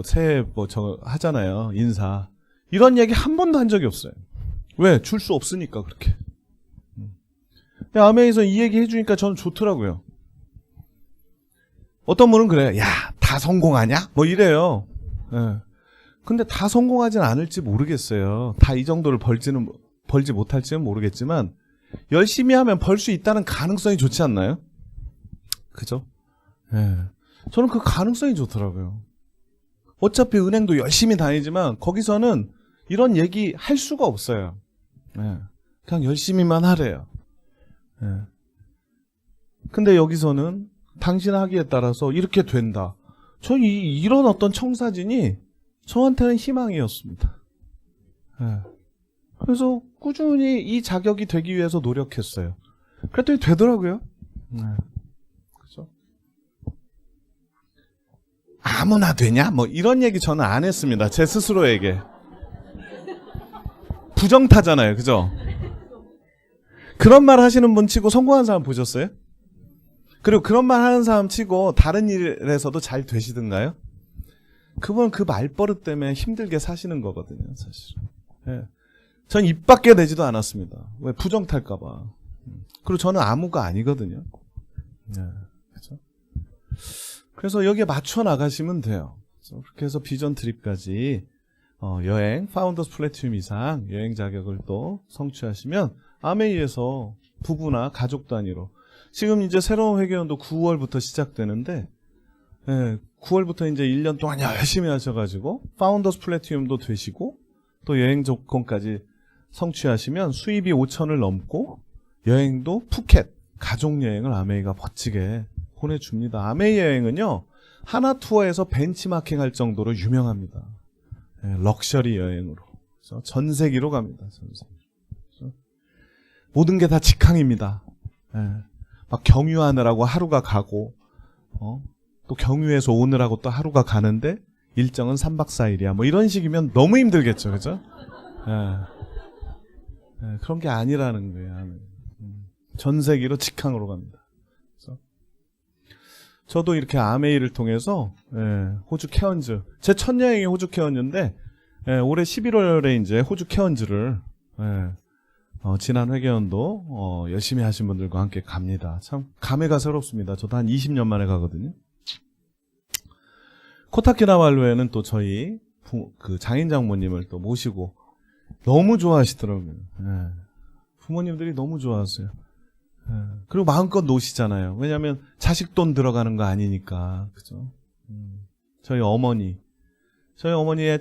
[SPEAKER 1] 새해 하잖아요. 인사. 이런 얘기 한 번도 한 적이 없어요. 왜? 줄 수 없으니까 그렇게. 근데 아메이에서 이 얘기 해주니까 저는 좋더라고요. 어떤 분은 그래요. 야, 다 성공하냐? 뭐 이래요. 근데 다 성공하진 않을지 모르겠어요. 다 이 정도를 벌지 못할지는 모르겠지만 열심히 하면 벌 수 있다는 가능성이 좋지 않나요? 그죠? 저는 그 가능성이 좋더라고요. 어차피 은행도 열심히 다니지만 거기서는 이런 얘기 할 수가 없어요. 그냥 열심히만 하래요. 근데 여기서는 당신 하기에 따라서 이렇게 된다. 전 이런 어떤 청사진이 저한테는 희망이었습니다. 그래서 꾸준히 이 자격이 되기 위해서 노력했어요. 그랬더니 되더라고요. 그죠? 아무나 되냐? 뭐 이런 얘기 저는 안 했습니다. 제 스스로에게. 부정타잖아요. 그죠? 그런 말 하시는 분 치고 성공한 사람 보셨어요? 그리고 그런 말 하는 사람 치고 다른 일에서도 잘 되시던가요? 그분은 그 말버릇 때문에 힘들게 사시는 거거든요, 사실은. 전 입 밖에 내지도 않았습니다. 왜? 부정탈까봐. 그리고 저는 아무가 아니거든요. 그렇죠? 그래서 여기에 맞춰 나가시면 돼요. 그렇게 해서 비전 트립까지 여행, 파운더스 플래티움 이상 여행 자격을 또 성취하시면 아메이에서 부부나 가족 단위로 지금 이제 새로운 회계연도 9월부터 시작되는데 9월부터 이제 1년 동안 열심히 하셔가지고 파운더스 플래티움도 되시고 또 여행 조건까지 성취하시면 수입이 5천을 넘고 여행도 푸켓 가족 여행을 아메이가 멋지게 보내줍니다. 아메이 여행은요 하나 투어에서 벤치마킹 할 정도로 유명합니다. 럭셔리 여행으로 그래서 전세기로 갑니다. 전세기. 모든 게 다 직항입니다. 막 경유하느라고 하루가 가고 또 경유해서 오느라고 또 하루가 가는데 일정은 3박 4일이야. 뭐 이런 식이면 너무 힘들겠죠. 그죠? 그런 게 아니라는 거예요. 전세기로 직항으로 갑니다. 그래서 저도 이렇게 아메이를 통해서 호주 케언즈 제 첫 여행이 호주 케언즈인데 올해 11월에 이제 호주 케언즈를 지난 회계연도 열심히 하신 분들과 함께 갑니다. 참 감회가 새롭습니다. 저도 한 20년 만에 가거든요. 코타키나발루에는 또 저희 그 장인 장모님을 또 모시고 너무 좋아하시더라고요. 부모님들이 너무 좋아하세요. 그리고 마음껏 노시잖아요. 왜냐하면 자식 돈 들어가는 거 아니니까. 그죠? 저희 어머니의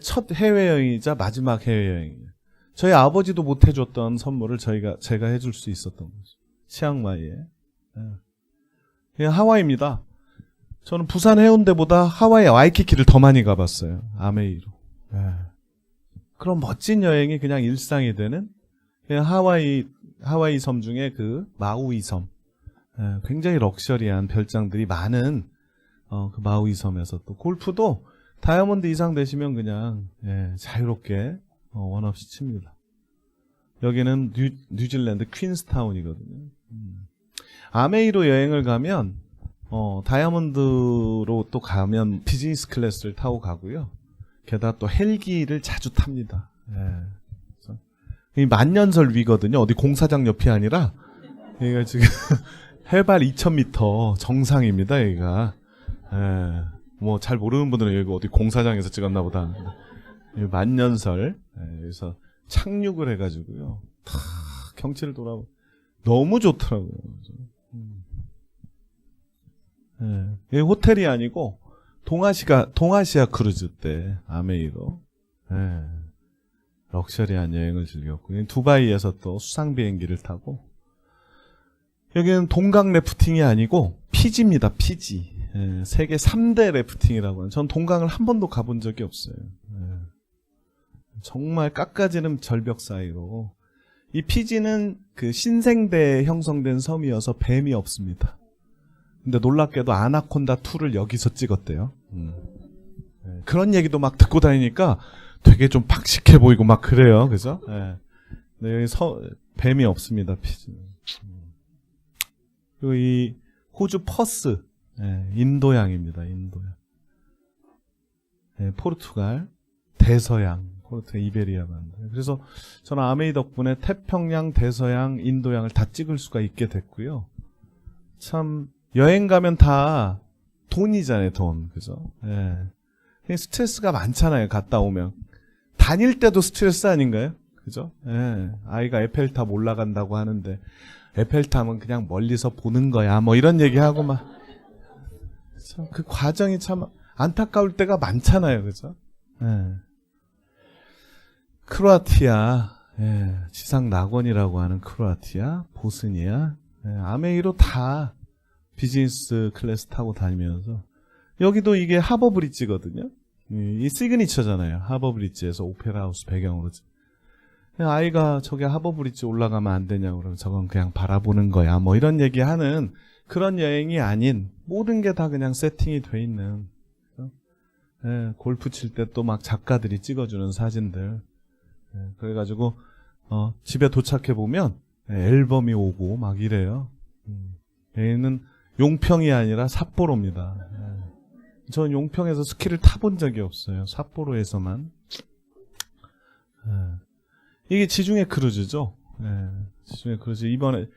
[SPEAKER 1] 첫 해외여행이자 마지막 해외여행이에요. 저희 아버지도 못 해줬던 선물을 제가 해줄 수 있었던 거죠. 치앙마이에. 그냥 하와이입니다. 저는 부산 해운대보다 하와이 와이키키를 더 많이 가봤어요. 아메이로. 그런 멋진 여행이 그냥 일상이 되는 그냥 하와이 섬 중에 그 마우이 섬. 굉장히 럭셔리한 별장들이 많은 그 마우이 섬에서 또 골프도 다이아몬드 이상 되시면 그냥 자유롭게 원 없이 칩니다. 여기는 뉴질랜드 퀸스타운이거든요. 아메이로 여행을 가면 다이아몬드로 또 가면 비즈니스 클래스를 타고 가고요. 게다가 또 헬기를 자주 탑니다. 이 만년설 위거든요. 어디 공사장 옆이 아니라 여기가 지금 해발 2,000m 정상입니다. 여기가 뭐 잘 모르는 분들은 여기 어디 공사장에서 찍었나 보다. 만년설 여기서 착륙을 해가지고요. 다 경치를 돌아보고 너무 좋더라고요. 이 호텔이 아니고 동아시아 크루즈 때 아메이로 럭셔리한 여행을 즐겼고 두바이에서 또 수상 비행기를 타고 여기는 동강 래프팅이 아니고 피지입니다. 피지. 세계 3대 래프팅이라고 하는. 전 동강을 한 번도 가본 적이 없어요. 정말 깎아지는 절벽 사이로. 이 피지는 그 신생대에 형성된 섬이어서 뱀이 없습니다. 근데 놀랍게도 아나콘다 2를 여기서 찍었대요. 그런 얘기도 막 듣고 다니니까 되게 좀 박식해 보이고 막 그래요. 그죠? 근데 여기 뱀이 없습니다. 피지는. 그리고 이 호주 퍼스, 인도양입니다. 인도양. 포르투갈, 대서양, 포르투갈 이베리아 반도. 그래서 저는 아메이 덕분에 태평양, 대서양, 인도양을 다 찍을 수가 있게 됐고요. 참 여행 가면 다 돈이잖아요, 돈. 그죠? 스트레스가 많잖아요, 갔다 오면. 다닐 때도 스트레스 아닌가요? 그죠? 아이가 에펠탑 올라간다고 하는데 에펠탑은 그냥 멀리서 보는 거야. 뭐 이런 얘기하고 막. 참 그 과정이 참 안타까울 때가 많잖아요. 그죠? 크로아티아, 지상 낙원이라고 하는 크로아티아, 보스니아, 아메이로 다 비즈니스 클래스 타고 다니면서 여기도 이게 하버 브릿지거든요. 이 시그니처잖아요. 하버 브릿지에서 오페라 하우스 배경으로. 아이가 저기 하버 브릿지 올라가면 안 되냐고 그러면 저건 그냥 바라보는 거야. 뭐 이런 얘기하는 그런 여행이 아닌 모든 게 다 그냥 세팅이 돼 있는. 골프 칠 때 또 막 작가들이 찍어주는 사진들. 그래가지고 집에 도착해 보면 앨범이 오고 막 이래요. 얘는 용평이 아니라 삿포로입니다. 전 용평에서 스키를 타본 적이 없어요. 삿포로에서만. 이게 지중해 크루즈죠. 지중해 크루즈 이번에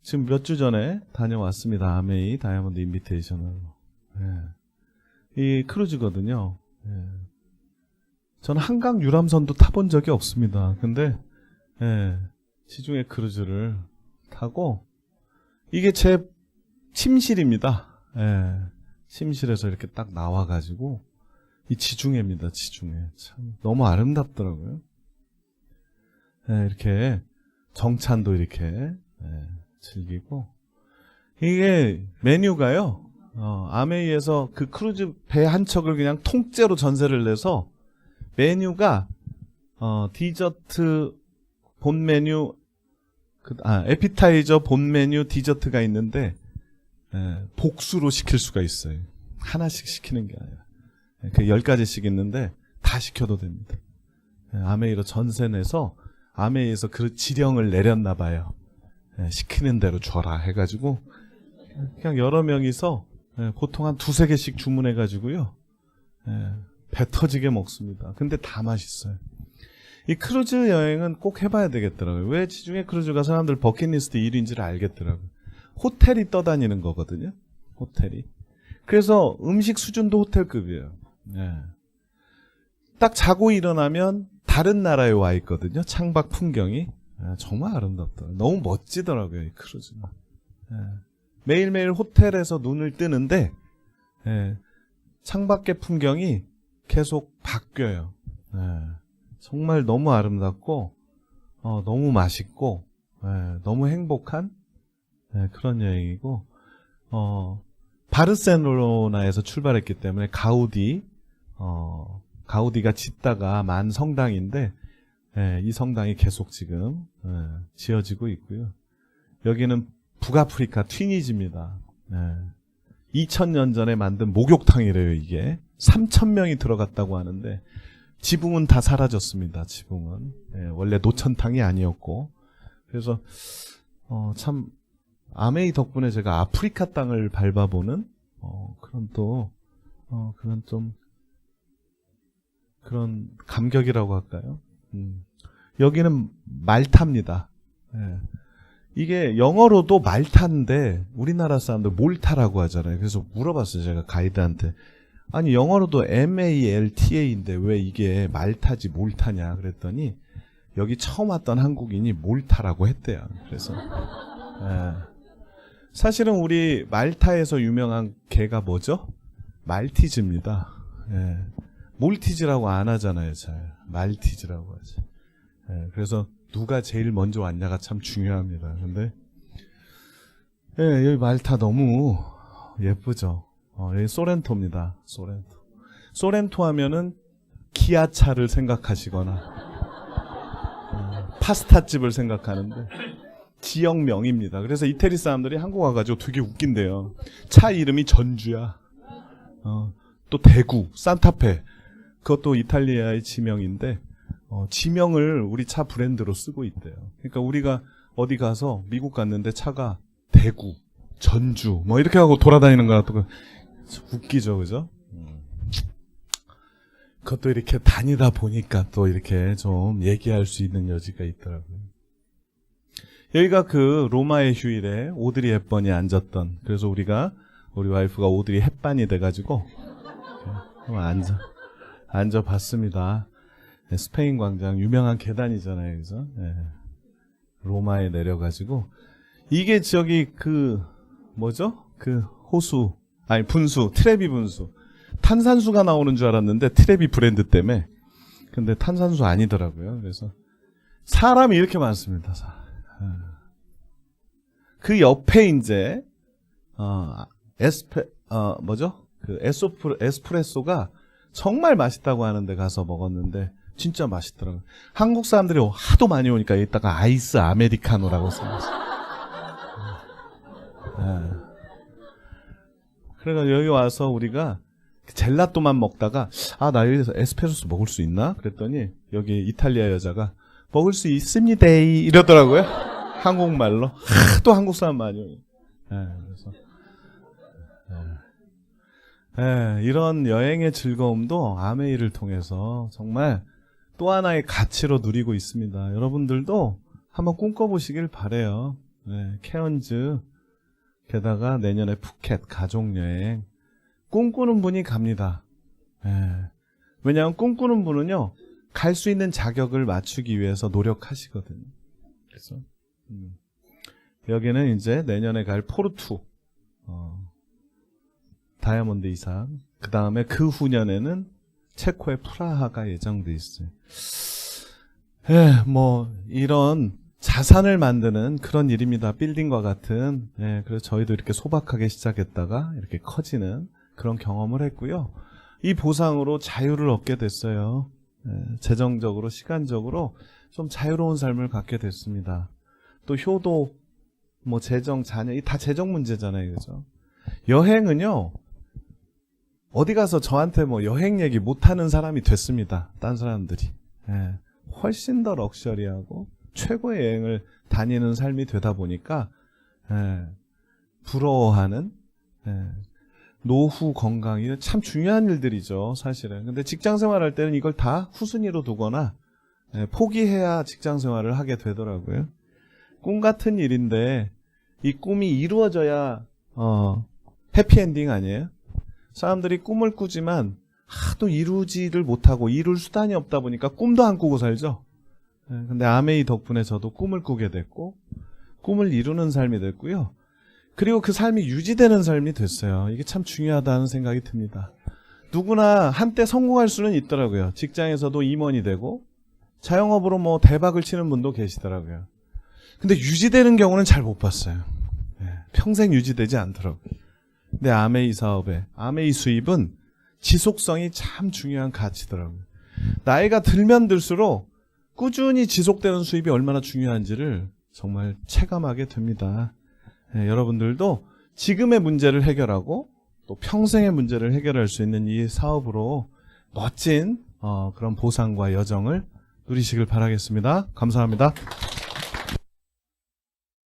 [SPEAKER 1] 지금 몇 주 전에 다녀왔습니다. 아메이 다이아몬드 인비테이셔널. 이 크루즈거든요. 저는 한강 유람선도 타본 적이 없습니다. 근데 지중해 크루즈를 타고 이게 제 침실입니다. 침실에서 이렇게 딱 나와가지고 이 지중해입니다. 지중해. 참 너무 아름답더라고요. 이렇게 정찬도 이렇게 즐기고 이게 메뉴가요. 아메이에서 그 크루즈 배 한 척을 그냥 통째로 전세를 내서 메뉴가 디저트 본 메뉴 에피타이저 본 메뉴 디저트가 있는데 복수로 시킬 수가 있어요. 하나씩 시키는 게 아니라 그 10가지씩 있는데 다 시켜도 됩니다. 아메이로 전세 내서 아메이에서 그 지령을 내렸나 봐요. 시키는 대로 줘라 해가지고 그냥 여러 명이서 보통 한 2-3개씩 주문해가지고요. 배 터지게 먹습니다. 근데 다 맛있어요. 이 크루즈 여행은 꼭 해봐야 되겠더라고요. 왜 지중해 크루즈가 사람들 버킷리스트 1위인지를 알겠더라고요. 호텔이 떠다니는 거거든요. 호텔이. 그래서 음식 수준도 호텔급이에요. 딱 자고 일어나면 다른 나라에 와 있거든요. 창밖 풍경이. 정말 아름답더라고요. 너무 멋지더라고요. 이 크루즈는. 매일매일 호텔에서 눈을 뜨는데 창밖의 풍경이 계속 바뀌어요. 정말 너무 아름답고 너무 맛있고 너무 행복한 네, 그런 여행이고, 바르셀로나에서 출발했기 때문에 가우디가 짓다가 만 성당인데, 예, 이 성당이 계속 지금 지어지고 있고요. 여기는 북아프리카 튀니지입니다. 2000년 전에 만든 목욕탕이래요. 이게 3000명이 들어갔다고 하는데 지붕은 다 사라졌습니다. 지붕은 원래 노천탕이 아니었고, 그래서 참 아메이 덕분에 제가 아프리카 땅을 밟아보는 그런 좀 그런 감격이라고 할까요? 여기는 말타입니다. 이게 영어로도 말타인데 우리나라 사람들 몰타라고 하잖아요. 그래서 물어봤어요, 제가 가이드한테. 아니 영어로도 MALTA인데 왜 이게 말타지 몰타냐 그랬더니 여기 처음 왔던 한국인이 몰타라고 했대요. 그래서 사실은 우리 말타에서 유명한 개가 뭐죠? 말티즈입니다. 몰티즈라고 안 하잖아요. 잘 말티즈라고 하지. 그래서 누가 제일 먼저 왔냐가 참 중요합니다. 근데 여기 말타 너무 예쁘죠. 여기 소렌토입니다. 소렌토 하면은 기아차를 생각하시거나 파스타집을 생각하는데 지역명입니다. 그래서 이태리 사람들이 한국 와가지고 되게 웃긴대요. 차 이름이 전주야. 또 대구, 산타페. 그것도 이탈리아의 지명인데 지명을 우리 차 브랜드로 쓰고 있대요. 그러니까 우리가 어디 가서 미국 갔는데 차가 대구, 전주 뭐 이렇게 하고 돌아다니는 거랑 또 웃기죠, 그죠? 그것도 이렇게 다니다 보니까 또 이렇게 좀 얘기할 수 있는 여지가 있더라고요. 여기가 그 로마의 휴일에 오드리 헵번이 앉았던, 그래서 우리 와이프가 오드리 햇반이 돼가지고 앉아봤습니다. 스페인 광장 유명한 계단이잖아요, 그죠? 로마에 내려가지고 이게 저기 뭐죠? 분수, 트레비 분수. 탄산수가 나오는 줄 알았는데 트레비 브랜드 때문에. 근데 탄산수 아니더라고요. 그래서 사람이 이렇게 많습니다. 그 옆에 이제 에스프레소가 정말 맛있다고 하는데 가서 먹었는데 진짜 맛있더라고요. 한국 사람들이 하도 많이 오니까 여기다가 아이스 아메리카노라고 써놨어요. 그래서 여기 와서 우리가 젤라또만 먹다가 나 여기서 에스프레소 먹을 수 있나? 그랬더니 여기 이탈리아 여자가 먹을 수 있습니다 이러더라고요. 한국말로. 하도 한국 사람 많이 오니까. 그래서 이런 여행의 즐거움도 아메이를 통해서 정말 또 하나의 가치로 누리고 있습니다. 여러분들도 한번 꿈꿔보시길 바래요. 케언즈, 게다가 내년에 푸켓 가족여행. 꿈꾸는 분이 갑니다. 왜냐하면 꿈꾸는 분은요, 갈 수 있는 자격을 맞추기 위해서 노력하시거든요. 그래서 여기는 이제 내년에 갈 포르투, 다이아몬드 이상, 그 다음에 그 후년에는 체코의 프라하가 예정돼 있어요. 이런 자산을 만드는 그런 일입니다. 빌딩과 같은. 그래서 저희도 이렇게 소박하게 시작했다가 이렇게 커지는 그런 경험을 했고요. 이 보상으로 자유를 얻게 됐어요. 재정적으로, 시간적으로 좀 자유로운 삶을 갖게 됐습니다. 또 효도, 재정, 자녀, 이 다 재정 문제잖아요, 그죠? 여행은요, 어디 가서 저한테 여행 얘기 못하는 사람이 됐습니다. 딴 사람들이. 훨씬 더 럭셔리하고 최고의 여행을 다니는 삶이 되다 보니까 부러워하는 노후 건강이 참 중요한 일들이죠, 사실은. 근데 직장 생활할 때는 이걸 다 후순위로 두거나 포기해야 직장 생활을 하게 되더라고요. 꿈 같은 일인데 이 꿈이 이루어져야 해피엔딩 아니에요? 사람들이 꿈을 꾸지만 하도 이루지를 못하고 이룰 수단이 없다 보니까 꿈도 안 꾸고 살죠. 근데 아메이 덕분에 저도 꿈을 꾸게 됐고 꿈을 이루는 삶이 됐고요. 그리고 그 삶이 유지되는 삶이 됐어요. 이게 참 중요하다는 생각이 듭니다. 누구나 한때 성공할 수는 있더라고요. 직장에서도 임원이 되고 자영업으로 대박을 치는 분도 계시더라고요. 근데 유지되는 경우는 잘 못 봤어요. 평생 유지되지 않더라고요. 근데 아메이 사업에 아메이 수입은 지속성이 참 중요한 가치더라고요. 나이가 들면 들수록 꾸준히 지속되는 수입이 얼마나 중요한지를 정말 체감하게 됩니다. 여러분들도 지금의 문제를 해결하고 또 평생의 문제를 해결할 수 있는 이 사업으로 멋진 그런 보상과 여정을 누리시길 바라겠습니다. 감사합니다.